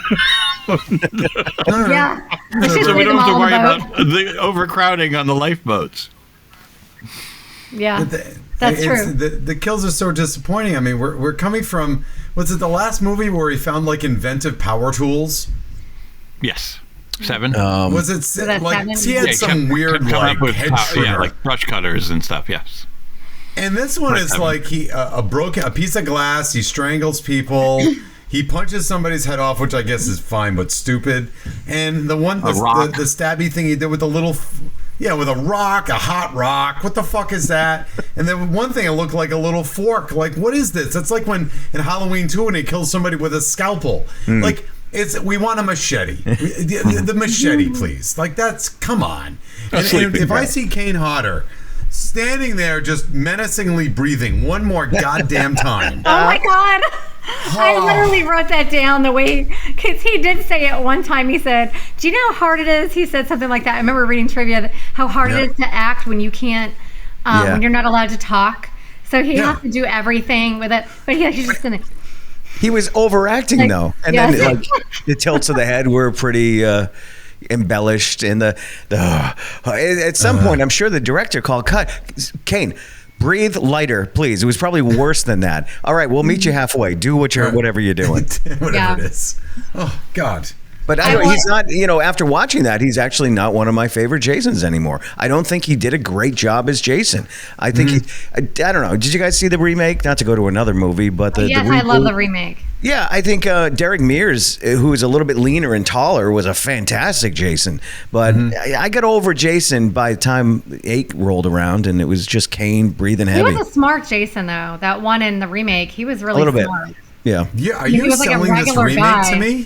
Yeah. I should So we leave don't them have to all worry on the about boat. the overcrowding on the lifeboats. Yeah. That's true. The kills are so disappointing. I mean, we're coming from, was it the last movie where he found like inventive power tools? Yes. 7. Was it that like seven? he had some weird come like up with head trimmer? like brush cutters and stuff. Yes. And this one is like he a piece of glass. He strangles people. He punches somebody's head off, which I guess is fine, but stupid. And the stabby thing he did with the little, with a rock, a hot rock. What the fuck is that? And then one thing, it looked like a little fork. Like, what is this? It's like when in Halloween 2 when he kills somebody with a scalpel. Like, we want a machete. The machete, please. Like, come on. And if I see Kane Hodder standing there just menacingly breathing one more goddamn time. Oh my God. I literally wrote that down the way, because he did say it one time. He said, do you know how hard it is? He said something like that. I remember reading trivia, how hard it is to act when you can't, when you're not allowed to talk. So he has to do everything with it. But he's just going to. He was overacting, though. And then the tilts of the head were pretty embellished. And at some point, I'm sure the director called cut. Kane, breathe lighter, please. It was probably worse than that. All right, we'll meet you halfway. Do whatever you're doing. Whatever it is. Oh, God. But he's not, after watching that, he's actually not one of my favorite Jasons anymore. I don't think he did a great job as Jason. I think I don't know. Did you guys see the remake? Not to go to another movie, but Yes, I love the remake. Yeah, I think Derek Mears, who is a little bit leaner and taller, was a fantastic Jason. But I got over Jason by the time 8 rolled around, and it was just Kane breathing heavy. He was a smart Jason, though. That one in the remake, he was really smart. Bit. Yeah. Are you selling this remake to me?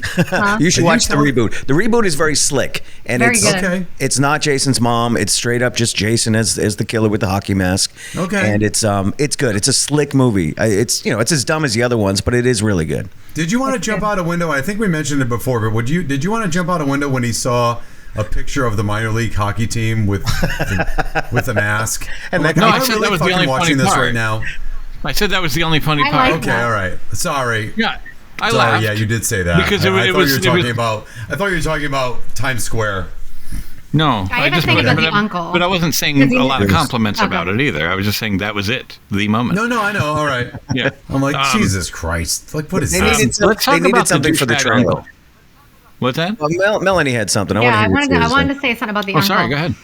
You should watch the reboot. The reboot is very slick, and very it's good. Okay. It's not Jason's mom. It's straight up just Jason as the killer with the hockey mask. Okay. And it's good. It's a slick movie. It's as dumb as the other ones, but it is really good. Did you want to jump out a window? I think we mentioned it before, but did you want to jump out a window when he saw a picture of the minor league hockey team with the mask? And I said that was the only watching funny this part. right now. I said that was the only funny part. Okay, all right. Sorry. Yeah, I Sorry, laughed. yeah, you did say that. Because I thought you were talking about Times Square. No, I just think about the uncle. But I wasn't saying a lot of compliments about it either. I was just saying that was it, the moment. No, I know. All right. Yeah. I'm like, Jesus Christ. Like, what is They this? needed something for the trailer. Uncle. What's that? Well, Melanie had something. I wanted to say something about the uncle. Sorry, go ahead.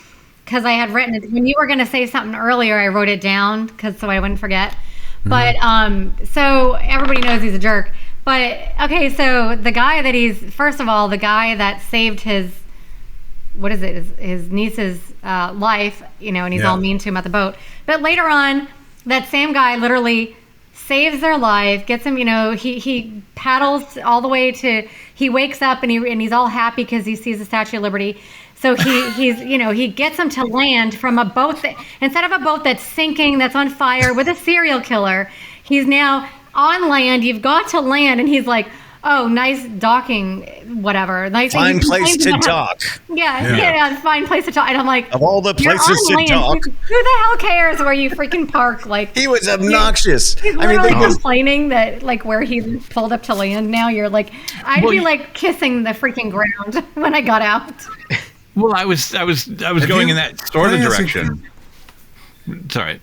Because I had written it. When you were going to say something earlier, I wrote it down so I wouldn't forget. But so everybody knows he's a jerk. But okay, so the guy the guy that saved his niece's life, and he's all mean to him at the boat. But later on, that same guy literally saves their life, gets him, he paddles all the way he wakes up and he's all happy because he sees the Statue of Liberty. So he gets him to land from a boat instead of a boat that's sinking, that's on fire with a serial killer. He's now on land. You've got to land, and he's like, "Oh, nice docking, whatever. Nice fine place to dock." Yeah, fine place to dock. And I'm like, of all the places to dock, who the hell cares where you freaking park? Like, he was obnoxious. He's literally complaining that where he's pulled up to land now. You're like, I'd be like kissing the freaking ground when I got out. Well, I was going in that sort of direction. It's all right.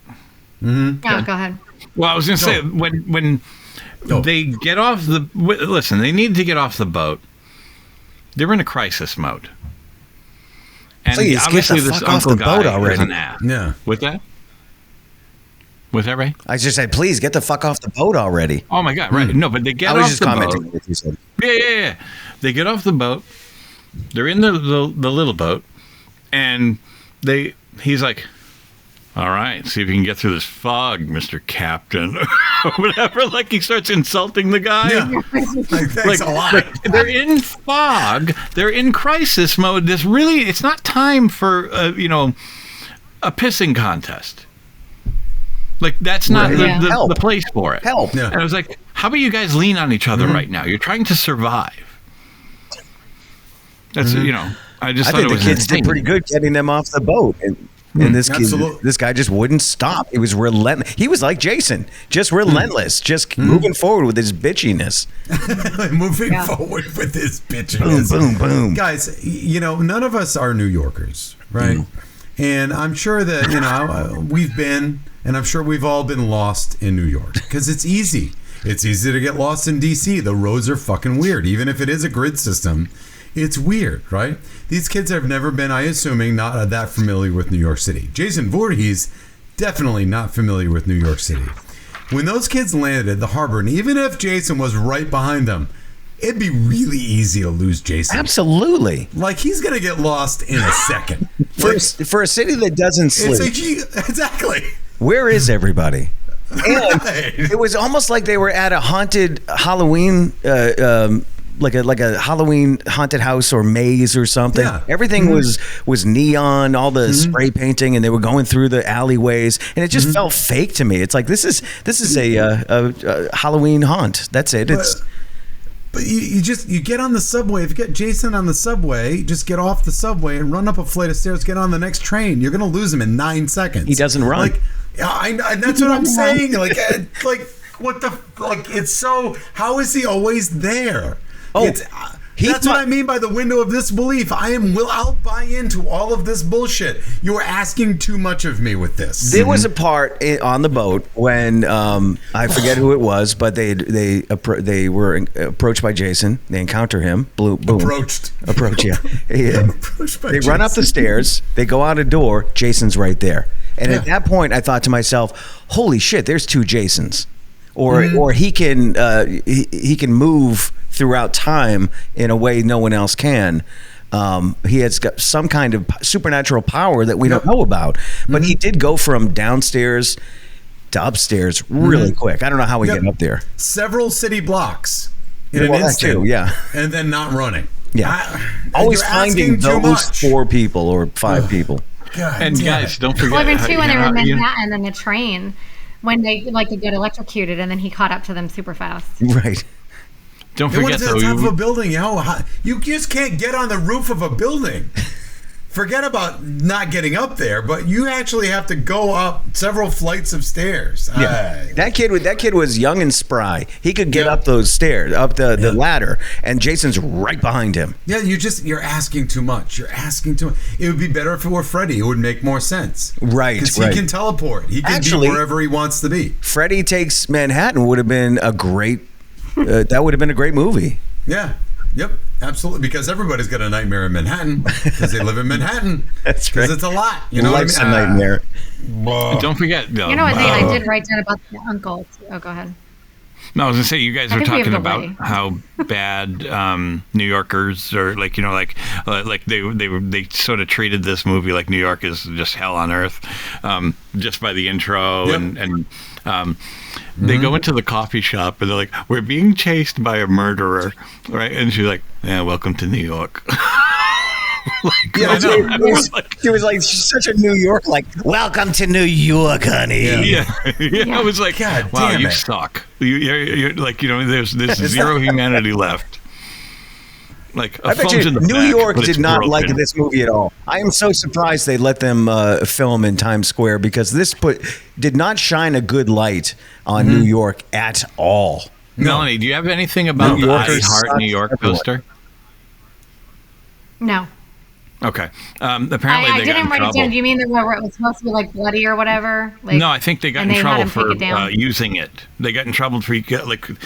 Yeah, go ahead. Well, I was going to say when they get off they need to get off the boat. They're in a crisis mode. And please obviously get the this fuck off uncle the boat guy already. is an ass. Yeah. With that? Was that right? I just said, please get the fuck off the boat already. Oh my God! Right? No, but they get off the boat. I was just commenting what you said. Yeah. They get off the boat. They're in the little boat, and he's like, "All right, see if you can get through this fog, Mr. Captain," or whatever. Like he starts insulting the guy. Yeah. Thanks a lot. They're in fog. They're in crisis mode. It's not time for a pissing contest. Like that's not the place for it. Help. Yeah. And I was like, "How about you guys lean on each other right now? You're trying to survive." That's I just thought think it was the kids did pretty good getting them off the boat, and this guy just wouldn't stop. He was relentless. He was like Jason, just relentless, just moving forward with his bitchiness. Forward with his bitchiness. Boom, boom, boom. Guys, none of us are New Yorkers, right? And I'm sure that we've been, and I'm sure we've all been lost in New York because it's easy. It's easy to get lost in D.C. The roads are fucking weird, even if it is a grid system. It's weird, right? These kids have never been, I assuming, not that familiar with New York City. Jason Voorhees, definitely not familiar with New York City. when those kids landed at the harbor, and even if Jason was right behind them, it'd be really easy to lose Jason. Absolutely. Like, he's going to get lost in a second. For a city that doesn't sleep. Exactly. Where is everybody? And it was almost like they were at a haunted Halloween, like a Halloween haunted house or maze or something. Yeah. Everything was neon, all the spray painting, and they were going through the alleyways, and it just felt fake to me. It's like this is a Halloween haunt. That's it. But you get on the subway. If you get Jason on the subway, just get off the subway and run up a flight of stairs. Get on the next train. You're gonna lose him in 9 seconds. He doesn't run. Like, that's what I'm saying. Like what the like? It's so. How is he always there? Oh, that's what I mean by the window of disbelief. I'll buy into all of this bullshit. You're asking too much of me with this. There was a part on the boat when I forget who it was, but they were approached by Jason. They encounter him. Boom. Approach. Yeah. They run up the stairs. They go out a door. Jason's right there. And at that point, I thought to myself, "Holy shit! There's two Jasons." Or he can move throughout time in a way no one else can. He has got some kind of supernatural power that we don't know about. But he did go from downstairs to upstairs really quick. I don't know how he got up there. Several city blocks in an instant. Too, yeah. And then not running. Yeah. Always finding those 4 people or 5 people. God, and guys, don't forget. Well, even too when they were in Manhattan on the train. When they get electrocuted, and then he caught up to them super fast. Right. Don't forget, though, the top of a building. You just can't get on the roof of a building. Forget about not getting up there, but you actually have to go up several flights of stairs. Yeah. That kid was young and spry. He could get up those stairs, up the ladder, and Jason's right behind him. Yeah, you're asking too much. You're asking too much. It would be better if it were Freddy. It would make more sense. Right. Because he can teleport. He can be wherever he wants to be. Freddy Takes Manhattan would have been a great. That would have been a great movie. Yeah. Yep, absolutely. Because everybody's got a nightmare in Manhattan because they live in Manhattan. That's right. Because it's a lot. You know Life's what I mean? a nightmare. Don't forget. You know what, Nate? I did write down about the uncle. Oh, go ahead. No, I was gonna say you guys were talking about how bad New Yorkers are, like they sort of treated this movie like New York is just hell on earth, just by the intro and they go into the coffee shop and they're like, "We're being chased by a murderer," right? And she's like, "Yeah, welcome to New York." He was like such a New York, like, "Welcome to New York, honey." Yeah. I was like, God, wow, damn you it. suck. You're like, there's zero humanity left. Like, I bet you New York did not like this movie at all. I am so surprised they let them film in Times Square, because this did not shine a good light on New York at all. Melanie, do you have anything about the I Heart New York poster? No. Okay. Apparently I they got in didn't write trouble. it down. Do you mean where it was supposed to be like bloody or whatever? Like, No, I think they got in trouble for down? using it. They got in trouble for because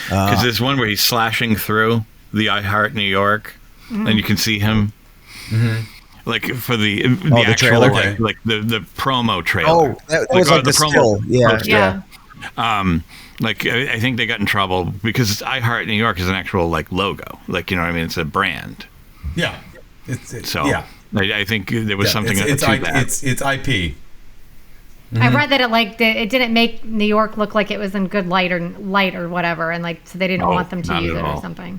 there's one where he's slashing through the I Heart New York, and you can see him. Like for the actual trailer? like the promo trailer. Oh, that was like the still. Yeah. Like I think they got in trouble because I Heart New York is an actual like logo. Like, you know what I mean? It's a brand. Yeah. I think there was something it's to that. It's IP. I read that it didn't make New York look like it was in good light or whatever, and like so they didn't want them to use it or something.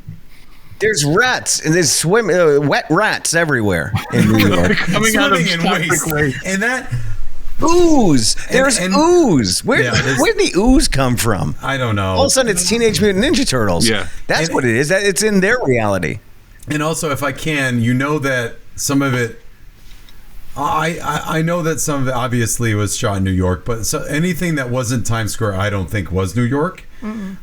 There's rats and there's wet rats everywhere in New York. Coming out of in waste. And that ooze. There's ooze. Where did the ooze come from? I don't know. All of a sudden, it's Teenage Mutant Ninja Turtles. Yeah, that's what it is. That it's in their reality. And also, if I can, that some of it, I know that some of it obviously was shot in New York, but anything that wasn't Times Square, I don't think was New York.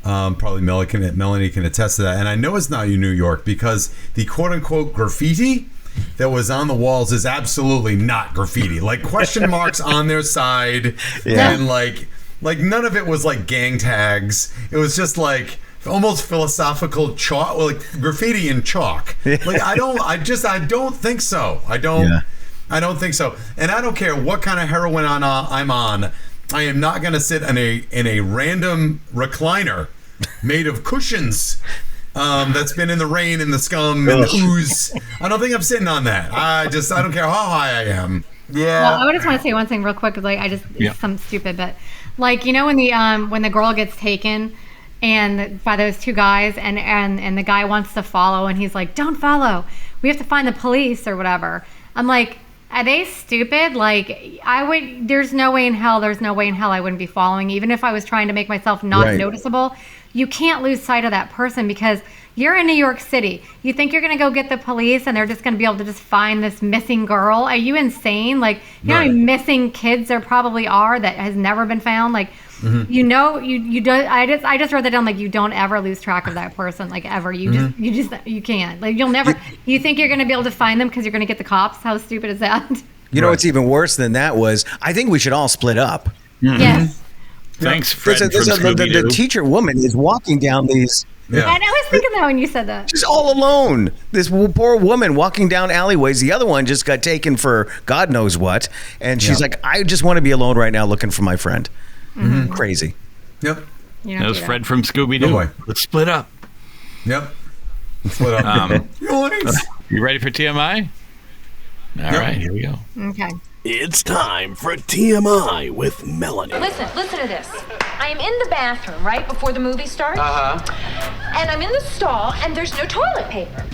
Probably Melanie can attest to that. And I know it's not New York because the quote-unquote graffiti that was on the walls is absolutely not graffiti. Like question marks on their side, and like none of it was like gang tags. It was just like almost philosophical chalk, like graffiti in chalk. Like I don't think so. I don't think so. And I don't care what kind of heroin I'm on. I am not going to sit in a random recliner made of cushions that's been in the rain and the scum and the ooze. I don't think I'm sitting on that. I don't care how high I am. Yeah. Well, I just want to say one thing real quick. Like, it's something stupid, but like, you know, when the girl gets taken and by those two guys and the guy wants to follow and he's like, don't follow. We have to find the police or whatever. I'm like, are they stupid? Like, there's no way in hell I wouldn't be following, even if I was trying to make myself not noticeable. You can't lose sight of that person because you're in New York City. You think you're going to go get the police and they're just going to be able to just find this missing girl? Are you insane? Like, you know how many missing kids there probably are that has never been found? Like, you know, you don't. I just wrote that down. Like, you don't ever lose track of that person. Like, ever. You can't. Like, you'll never. You think you're going to be able to find them because you're going to get the cops? How stupid is that? You know what's even worse than that was I think we should all split up. Yes. Thanks, Fred. The teacher woman is walking down these. Yeah. And I was thinking that when you said that. She's all alone. This poor woman walking down alleyways. The other one just got taken for God knows what. And she's like, I just want to be alone right now looking for my friend. Crazy. Yep. That was Fred from Scooby-Doo. Let's split up. Yep. Let's split up. You ready for TMI? All right, here we go. Okay. It's time for TMI with Melanie. Listen to this. I am in the bathroom right before the movie starts. And I'm in the stall, and there's no toilet paper.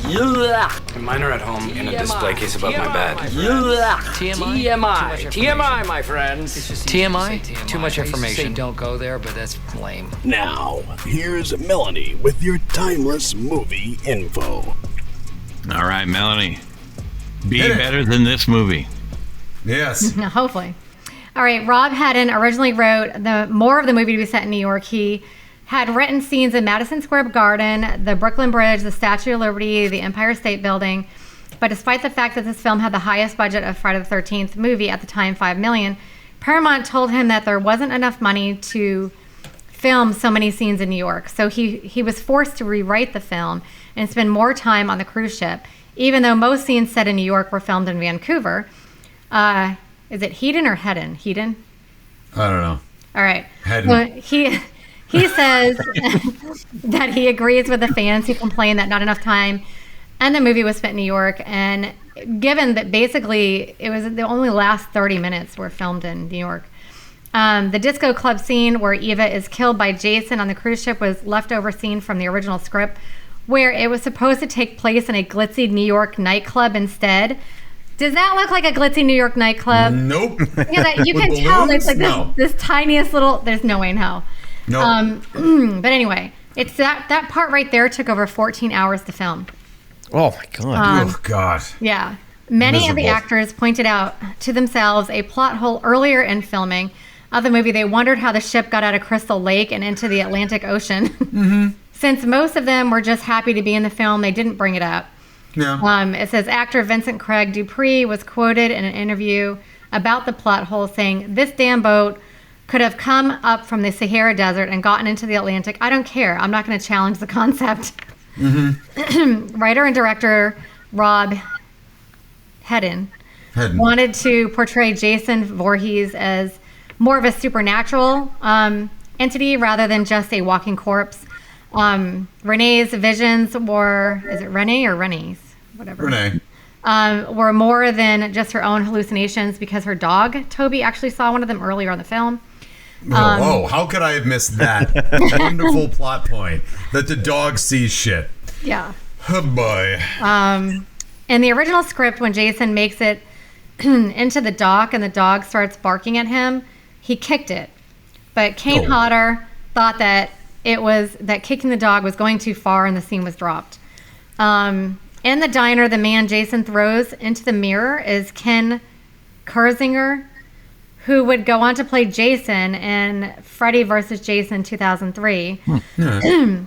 Mine are at home in a display case above my bed. TMI, my friends. TMI? Too much information. Don't go there, but that's lame. Now, here's Melanie with your timeless movie info. All right, Melanie. Be better than this movie. Yes. Hopefully. All right. Rob Hedden originally wrote more of the movie to be set in New York. He had written scenes in Madison Square Garden, the Brooklyn Bridge, the Statue of Liberty, the Empire State Building. But despite the fact that this film had the highest budget of Friday the 13th movie at the time, $5 million, Paramount told him that there wasn't enough money to film so many scenes in New York. So he was forced to rewrite the film and spend more time on the cruise ship, even though most scenes set in New York were filmed in Vancouver. Is it Hedon or Hedden? Hedon? I don't know. All right. Hedden. Well, he says that he agrees with the fans who complain that not enough time and the movie was spent in New York. And given that basically it was the only last 30 minutes were filmed in New York. The disco club scene where Eva is killed by Jason on the cruise ship was leftover scene from the original script, where it was supposed to take place in a glitzy New York nightclub instead. Does that look like a glitzy New York nightclub? Nope. Yeah, you can tell there's like this tiniest little. There's no way in hell. No. But anyway, it's that part right there took over 14 hours to film. Oh my God. Oh God. Yeah. Many Miserable. of the actors pointed out to themselves a plot hole earlier in filming of the movie. They wondered how the ship got out of Crystal Lake and into the Atlantic Ocean. Since most of them were just happy to be in the film, they didn't bring it up. Yeah. It says actor Vincent Craig Dupree was quoted in an interview about the plot hole saying, "This damn boat could have come up from the Sahara Desert and gotten into the Atlantic. I don't care. I'm not going to challenge the concept." Writer and director Rob Hedden wanted to portray Jason Voorhees as more of a supernatural entity rather than just a walking corpse. Renee's visions were, is it Renee or Renee's? Whatever. Renee. Were more than just her own hallucinations because her dog, Toby, actually saw one of them earlier on the film. How could I have missed that wonderful plot point that the dog sees shit? Yeah. Oh boy. In the original script, when Jason makes it into the dock and the dog starts barking at him, he kicked it. But Kane Hodder thought that kicking the dog was going too far and the scene was dropped. In the diner, the man Jason throws into the mirror is Ken Kersinger, who would go on to play Jason in Freddy vs. Jason 2003.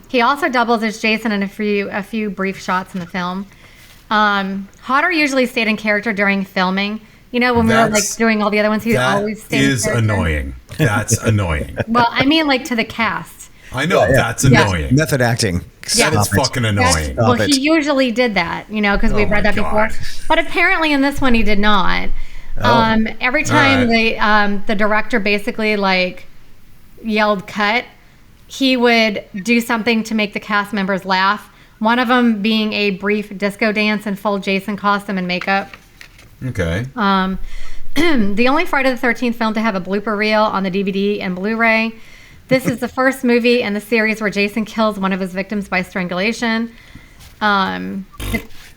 He also doubles as Jason in a few brief shots in the film. Hodder usually stayed in character during filming. You know, when we were like doing all the other ones, he always stayed in character. That is annoying. That's annoying. Well, I mean, like to the cast. I know, that's annoying. Method acting. That is fucking annoying. He usually did that, you know, because we've read that before. But apparently in this one he did not. Every time the director basically like yelled cut, he would do something to make the cast members laugh. One of them being a brief disco dance in full Jason costume and makeup. Okay. The only Friday the 13th film to have a blooper reel on the DVD and Blu-ray. This is the first movie in the series where Jason kills one of his victims by strangulation. The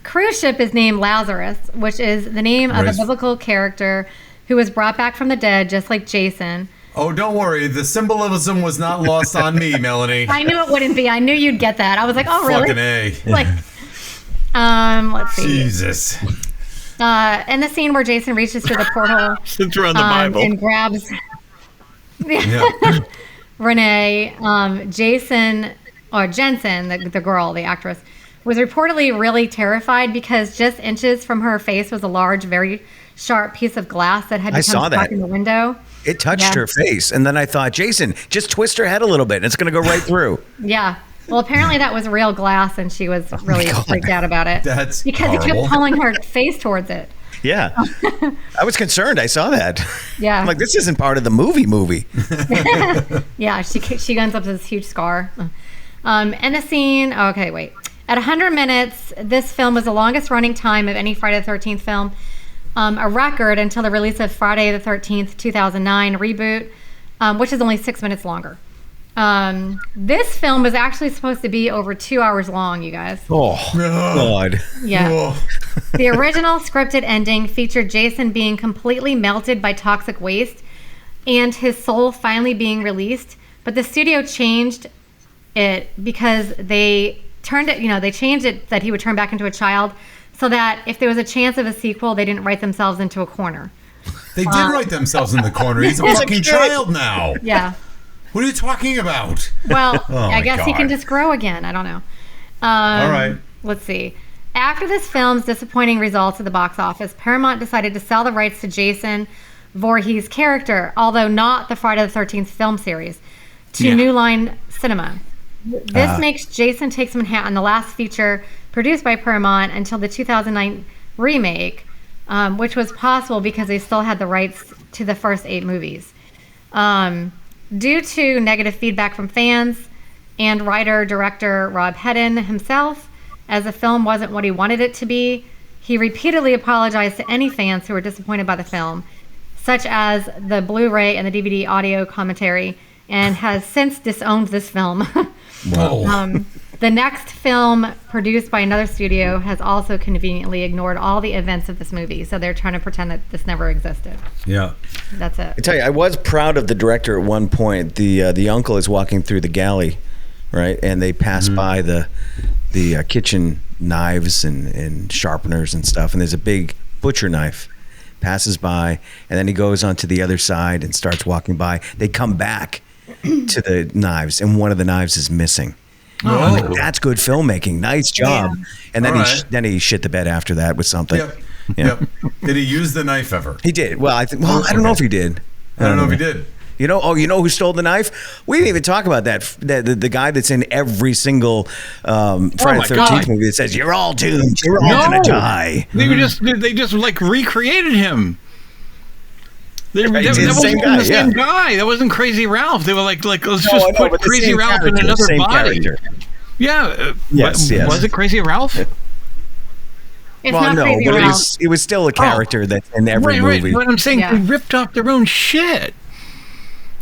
cruise ship is named Lazarus, which is the name of a biblical character who was brought back from the dead, just like Jason. Oh, don't worry. The symbolism was not lost on me, Melanie. I knew it wouldn't be. I knew you'd get that. I was like, oh, really? Fucking A. Like, let's see. Jesus. In the scene where Jason reaches through the porthole Since we're on the Bible. And grabs Renee, Jensen, the girl, the actress, was reportedly really terrified because just inches from her face was a large, very sharp piece of glass that had become stuck in the window. It touched her face, and then I thought, Jason, just twist her head a little bit, and it's going to go right through. Yeah. Well, apparently that was real glass, and she was really freaked out about it. That's because horrible. He kept pulling her face towards it. Yeah. I was concerned. I saw that. Yeah. I'm like, this isn't part of the movie. Yeah, she ends up with this huge scar. And the scene, okay, wait. At 100 minutes, this film was the longest running time of any Friday the 13th film. A record until the release of Friday the 13th, 2009 reboot, which is only 6 minutes longer. This film was actually supposed to be over 2 hours long, you guys. Oh, God. Yeah. The original scripted ending featured Jason being completely melted by toxic waste and his soul finally being released. But the studio changed it because they changed it that he would turn back into a child so that if there was a chance of a sequel, they didn't write themselves into a corner. They did write themselves in the corner. He's a fucking child now. Yeah. What are you talking about? Well, I guess he can just grow again. I don't know. All right. Let's see. After this film's disappointing results at the box office, Paramount decided to sell the rights to Jason Voorhees' character, although not the Friday the 13th film series, to New Line Cinema. This makes Jason Takes Manhattan the last feature produced by Paramount until the 2009 remake, which was possible because they still had the rights to the first 8 movies. Due to negative feedback from fans and writer-director Rob Hedden himself, as the film wasn't what he wanted it to be, he repeatedly apologized to any fans who were disappointed by the film, such as the Blu-ray and the DVD audio commentary, and has since disowned this film. Whoa. The next film, produced by another studio, has also conveniently ignored all the events of this movie, so they're trying to pretend that this never existed. Yeah. That's it. I tell you, I was proud of the director at one point. The uncle is walking through the galley, right? And they pass by the kitchen knives and sharpeners and stuff, and there's a big butcher knife. Passes by, and then he goes onto the other side and starts walking by. They come back to the knives, and one of the knives is missing. I'm like, that's good filmmaking. Nice job. Yeah. And then he shit the bed after that with something. Yep. Did he use the knife ever? He did. Well, I don't know if he did. I don't know if he did. You know who stole the knife? We didn't even talk about that. The guy that's in every single Friday the 13th movie that says, "You're all doomed. You're all gonna die." They just like recreated him. That wasn't the same guy. That wasn't Crazy Ralph. They were like let's just put Crazy Ralph in another body. Character. Yeah. Yes. Was it Crazy Ralph? It's not Crazy Ralph. It was still a character that's in every movie. Right. But I'm saying they ripped off their own shit.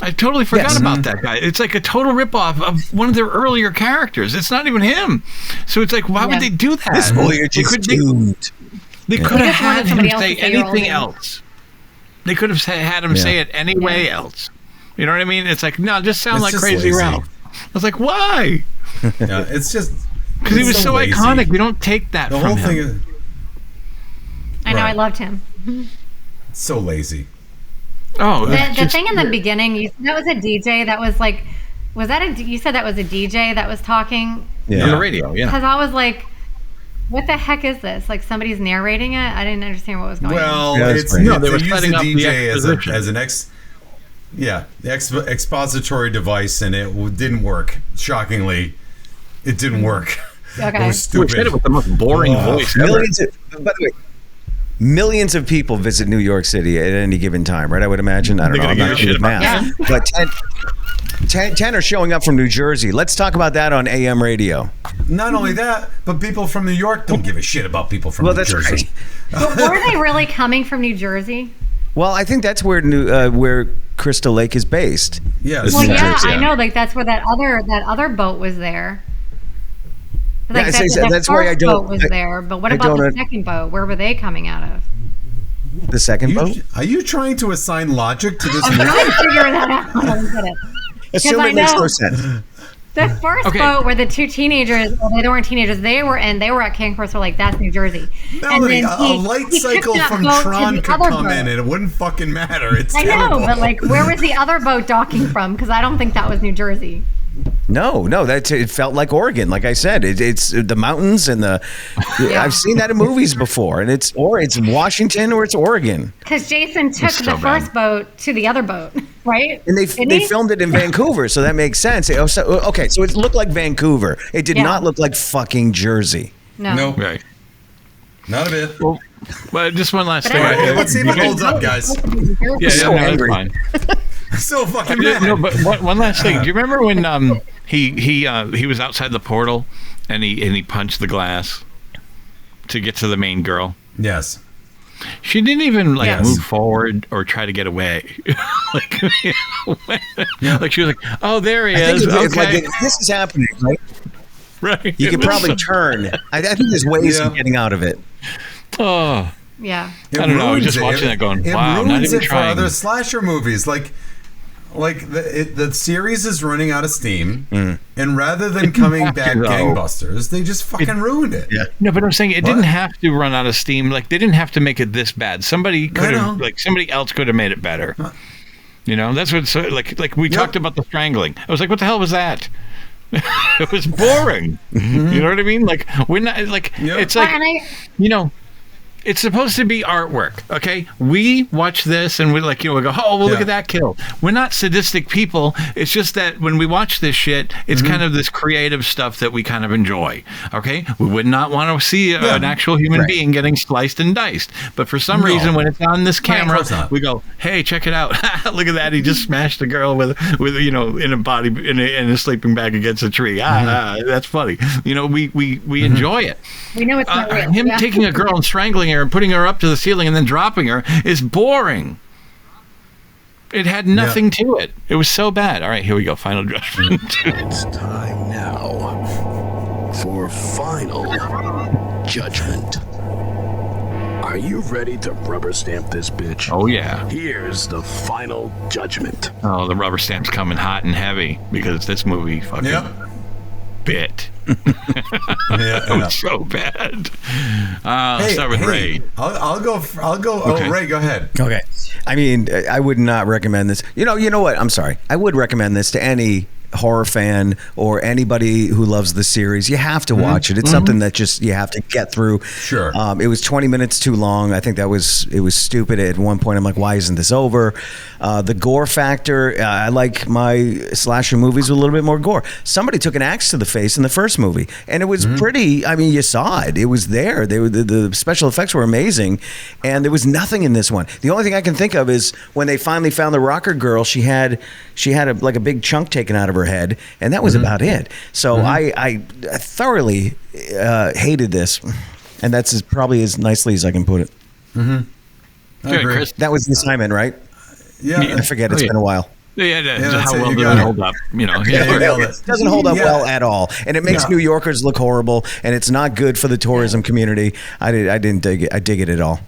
I totally forgot about that guy. It's like a total ripoff of one of their earlier characters. It's not even him. So it's like, why would they do that? This boy, you're just doomed. They could have had him say anything else. They could have had him say it any way else. You know what I mean? It's like, no, just sound like Crazy Ralph. I was like, why? Yeah, it's just because he was so iconic. We don't take that from him. The whole thing is. I know. I loved him. It's so lazy. Oh, the thing in the beginning, that was a DJ. That was like, you said that was a DJ that was talking on the radio? Yeah. Because I was like, what the heck is this? Like somebody's narrating it? I didn't understand what was going on. Well, they were setting up the DJ as an expository device, and it didn't work. Shockingly, it didn't work. Okay. It was stupid. It with the most boring voice ever. By the way, millions of people visit New York City at any given time, right? I would imagine. I don't know. I'm not good at math. But 10 are showing up from New Jersey. Let's talk about that on AM radio. Not only that, but people from New York don't give a shit about people from New Jersey. But were they really coming from New Jersey? Well, I think that's where where Crystal Lake is based. Yes. Well, yeah, I know. Like that's where that other boat was there. Like that's why I don't. Boat was there, but what about the second boat? Where were they coming out of? The second boat? Are you trying to assign logic to this? I'm trying to figure that out. I don't get it. Assume it makes no sense. The first boat where the two teenagers, well, they weren't teenagers, they were at King Cross, were like, that's New Jersey. Melanie, a light cycle from Tron could come in and it wouldn't fucking matter. It's terrible. I know, but like, where was the other boat docking from? Because I don't think that was New Jersey. No, it felt like Oregon. Like I said, it's the mountains and I've seen that in movies before, and it's Washington or it's Oregon. Because Jason took the first boat to the other boat, right? And they filmed it in Vancouver, so that makes sense. So it looked like Vancouver. It did not look like fucking Jersey. No. Right. Not a bit. Well, just one last thing. Let's see if it holds up, guys. That's fine. So fucking mad. No, but one last thing. Do you remember when he was outside the portal and he punched the glass to get to the main girl? Yes. She didn't even move forward or try to get away. Like she was like, "Oh, there he is." It's like this is happening, right? Right. You could probably turn. I think there's ways of getting out of it. Oh. Yeah. I don't know. I was just watching that going, wow, it not ruins even it trying. for other slasher movies. Like the series is running out of steam, and rather than coming back gangbusters, they just fucking ruined it. Yeah. No, but I'm saying it didn't have to run out of steam. Like they didn't have to make it this bad. Somebody could have, somebody else could have made it better. You know, that's what. So, like we talked about the strangling. I was like, what the hell was that? It was boring. You know what I mean? Like we're not like it's like it's supposed to be artwork, okay? We watch this and we we go, oh, well, look at that kill. We're not sadistic people. It's just that when we watch this shit, it's kind of this creative stuff that we kind of enjoy, okay? We would not want to see an actual human being getting sliced and diced. But for some reason, when it's on this camera, we go, hey, check it out. Look at that. He just smashed a girl with in a body, in a sleeping bag against a tree. That's funny. We enjoy it. We know it's not real. Him taking a girl and strangling her and putting her up to the ceiling and then dropping her is boring. It had nothing to it. It was so bad. All right, here we go. Final judgment. It's time now for final judgment. Are you ready to rubber stamp this bitch? Oh, yeah. Here's the final judgment. Oh, the rubber stamp's coming hot and heavy because this movie fucking bit. It was so bad. Start with Ray. I'll go. Oh, Ray, go ahead. Okay. I mean, I would not recommend this. You know what? I'm sorry. I would recommend this to any horror fan or anybody who loves the series. You have to watch it. It's something that just you have to get through. Sure. It was 20 minutes too long. I think it was stupid. At one point, I'm like, why isn't this over? The gore factor. I like my slasher movies with a little bit more gore. Somebody took an axe to the face in the first movie, and it was pretty. I mean, you saw it. It was there. The special effects were amazing, and there was nothing in this one. The only thing I can think of is when they finally found the rocker girl. She had a big chunk taken out of her head, and that was about it. So I thoroughly hated this, and that's probably as nicely as I can put it. I agree. Chris. That was the assignment, right? Yeah. I forget. It's been a while. How well does it hold up? It doesn't hold up well at all, and it makes New Yorkers look horrible, and it's not good for the tourism community. I didn't dig it. I dig it at all.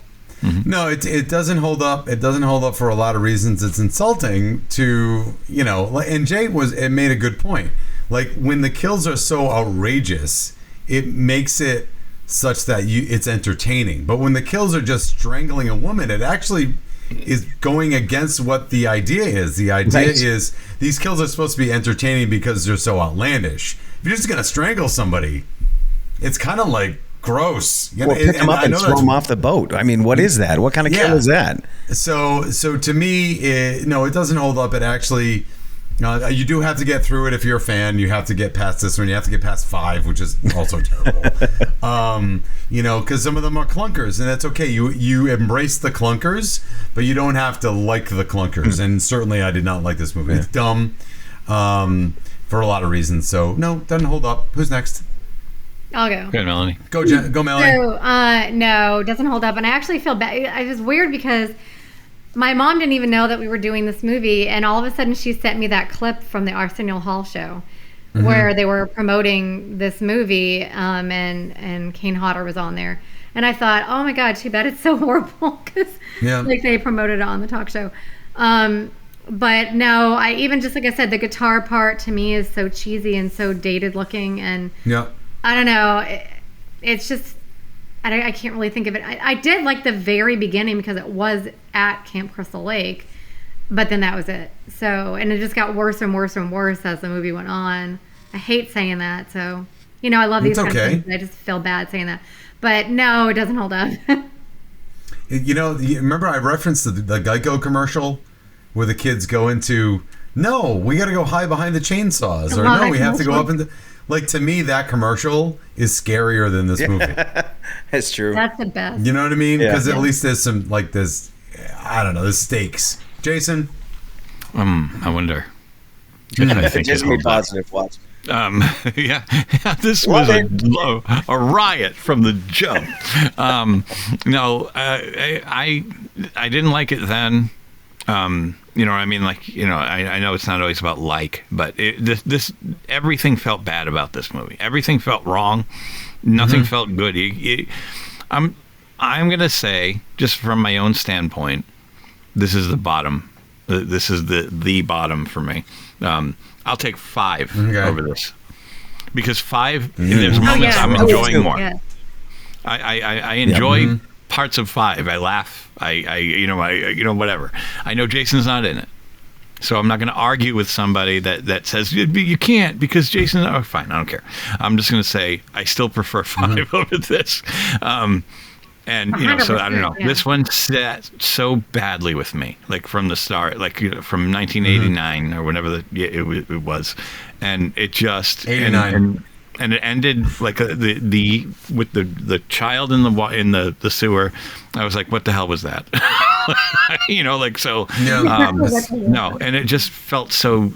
No, it doesn't hold up. It doesn't hold up for a lot of reasons. It's insulting to, and Jay made a good point. Like when the kills are so outrageous, it makes it such that it's entertaining. But when the kills are just strangling a woman, it actually is going against what the idea is. The idea is these kills are supposed to be entertaining because they're so outlandish. If you're just going to strangle somebody, it's kind of like gross. Well, pick them up and throw them off the boat. I mean, what is that? What kind of kill is that? So to me, it doesn't hold up. It actually, You do have to get through it if you're a fan. You have to get past this one. You have to get past 5, which is also terrible. Because some of them are clunkers, and that's okay. You embrace the clunkers, but you don't have to like the clunkers. And certainly, I did not like this movie. It's dumb for a lot of reasons. So no, doesn't hold up. Who's next? I'll go. Good, Melanie. Go, Melanie. So, no, doesn't hold up. And I actually feel bad. It was weird because my mom didn't even know that we were doing this movie, and all of a sudden she sent me that clip from the Arsenio Hall show where they were promoting this movie, and Kane Hodder was on there. And I thought, oh my God, too bad it's so horrible because they promoted it on the talk show. But no, I even just like I said, the guitar part to me is so cheesy and so dated looking, and I don't know, it's just. I can't really think of it. I did like the very beginning because it was at Camp Crystal Lake, but then that was it. So, and it just got worse and worse and worse as the movie went on. I hate saying that. So, I love these kind of things. I just feel bad saying that. But no, it doesn't hold up. Remember I referenced the Geico commercial where the kids go into, no, we got to go hide behind the chainsaws. Or no, we have to go up into... Like, to me, that commercial is scarier than this movie. That's true. That's the best. You know what I mean? Because at least there's some, there's stakes. Jason? I wonder. I think just be positive. Watch. This was a riot from the jump. No, I didn't like it then. You know what I mean? I know it's not always about but this everything felt bad about this movie. Everything felt wrong. Nothing felt good. I'm gonna say, just from my own standpoint, this is the bottom. This is the bottom for me. I'll take 5 over this because 5. There's moments I'm enjoying more. Yeah. I enjoy parts of 5. I laugh. I whatever. I know Jason's not in it, so I'm not going to argue with somebody that says you can't because Jason. Oh, fine, I don't care. I'm just going to say I still prefer 5 over this. And so I don't know. Yeah. This one sat so badly with me, from the start, from 1989 or whenever it was, and it just 89. And it ended with the child in the sewer. I was like, what the hell was that? No, and it just felt so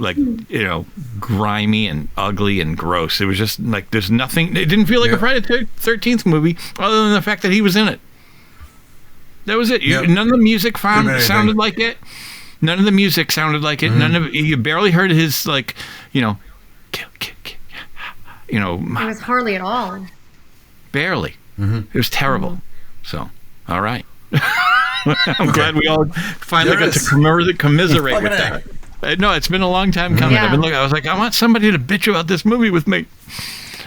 grimy and ugly and gross. It was just there's nothing. It didn't feel like a Friday the 13th movie other than the fact that he was in it. That was it. None of the music sounded like it. None of the music sounded like it. You barely heard his kill. It was hardly at all. Barely. It was terrible. So, all right. I'm glad we all finally got to commiserate with that. No, it's been a long time coming. Yeah. I was like, I want somebody to bitch about this movie with me.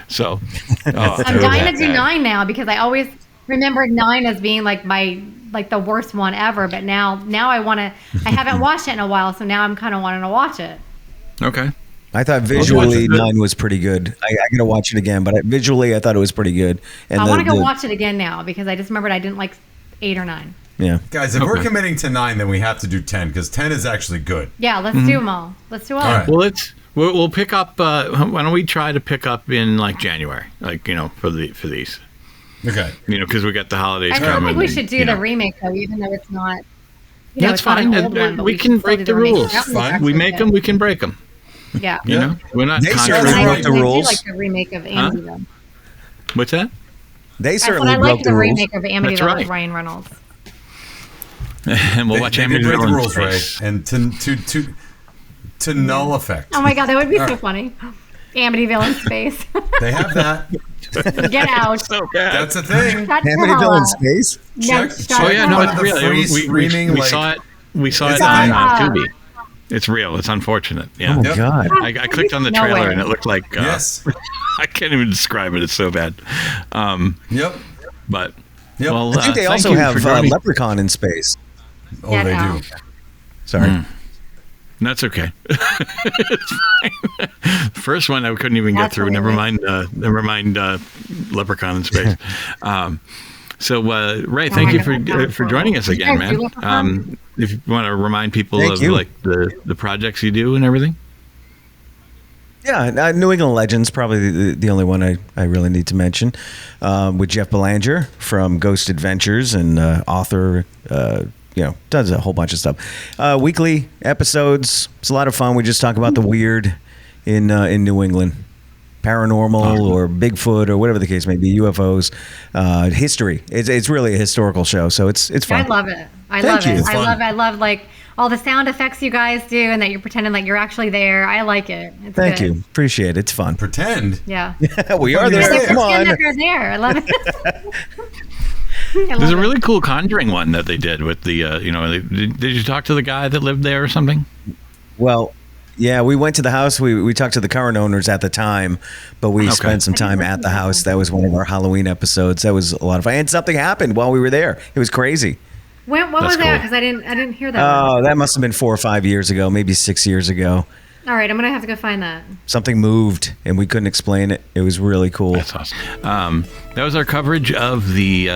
So, I'm dying to do 9 now because I always remembered 9 as being the worst one ever. But now I want to. I haven't watched it in a while, so now I'm kind of wanting to watch it. Okay. I thought visually 9 was pretty good. I got to watch it again, but visually I thought it was pretty good. And I want to go watch it again now because I just remembered I didn't like 8 or 9. Yeah, guys, if we're committing to 9, then we have to do 10 because 10 is actually good. Yeah, let's do them all. Let's do all. Right. Well, we'll pick up. Why don't we try to pick up in January, for these? Okay. Because we got the holidays coming. I think we should do the remake though, even though it's not. That's fine. We can break the rules. We make them. We can break them. Yeah. We're not. They certainly broke the rules. I do like the remake of Amityville. What's that? They certainly broke the rules. I like the remake of Amityville That's right. with Ryan Reynolds. And we'll watch Amityville. They break the rules, Ray, and to null effect. Oh my God, that would be so funny. Amityville in space. They have that. Get out. So bad. That's a thing. Amityville in space. Check no, one it's of the real. free-streaming, We saw it. We saw it on Tubi. It's real. It's unfortunate. Yeah. Oh my God. I clicked on the trailer and it looked like. Yes. I can't even describe it. It's so bad. Yep. But. Yep. Well, I think they also have Leprechaun in space. Oh, they do. Sorry. That's okay. It's fine. First one I couldn't even get through. Never mind. Leprechaun in space. So Ray, thank you for joining us again, man. If you want to remind people of the projects you do and everything. Yeah, New England Legends, probably the only one I really need to mention, with Jeff Belanger from Ghost Adventures and author, does a whole bunch of stuff. Weekly episodes. It's a lot of fun. We just talk about the weird in New England. Paranormal or Bigfoot or whatever the case may be, UFOs, history. It's really a historical show, so it's fun. I love it. Thank you. I love like all the sound effects you guys do, and that you're pretending like you're actually there. I like it. It's Thank good. you. Appreciate it. It's fun. Pretend. Yeah. We are there. Come on. You're there. I love it. There's a really cool Conjuring one that they did with the, did you talk to the guy that lived there or something? Well, yeah, we went to the house. We talked to the current owners at the time, but we spent some time at the house. That was one of our Halloween episodes. That was a lot of fun. And something happened while we were there. It was crazy. What was that? Because I didn't hear that. Oh, that must have been 4 or 5 years ago, maybe 6 years ago. All right, I'm gonna have to go find that. Something moved, and we couldn't explain it. It was really cool. That's awesome. That was our coverage of the,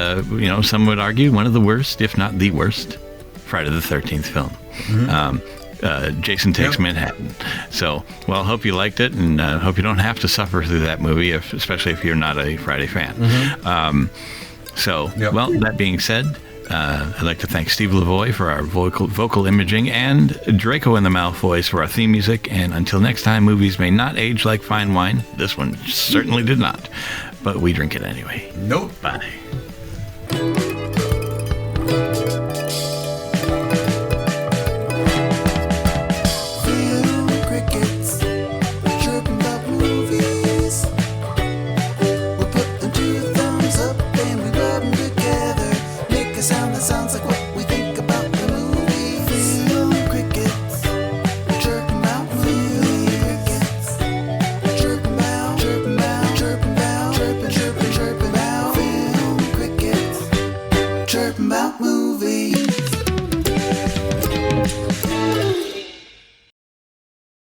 some would argue one of the worst, if not the worst, Friday the 13th film. Mm-hmm. Jason Takes Manhattan. So, well, hope you liked it, and hope you don't have to suffer through that movie, especially if you're not a Friday fan. Mm-hmm. Well, that being said, I'd like to thank Steve Lavoie for our vocal imaging and Draco and the Malfoys for our theme music. And until next time, movies may not age like fine wine. This one certainly did not, but we drink it anyway. Nope. Bye.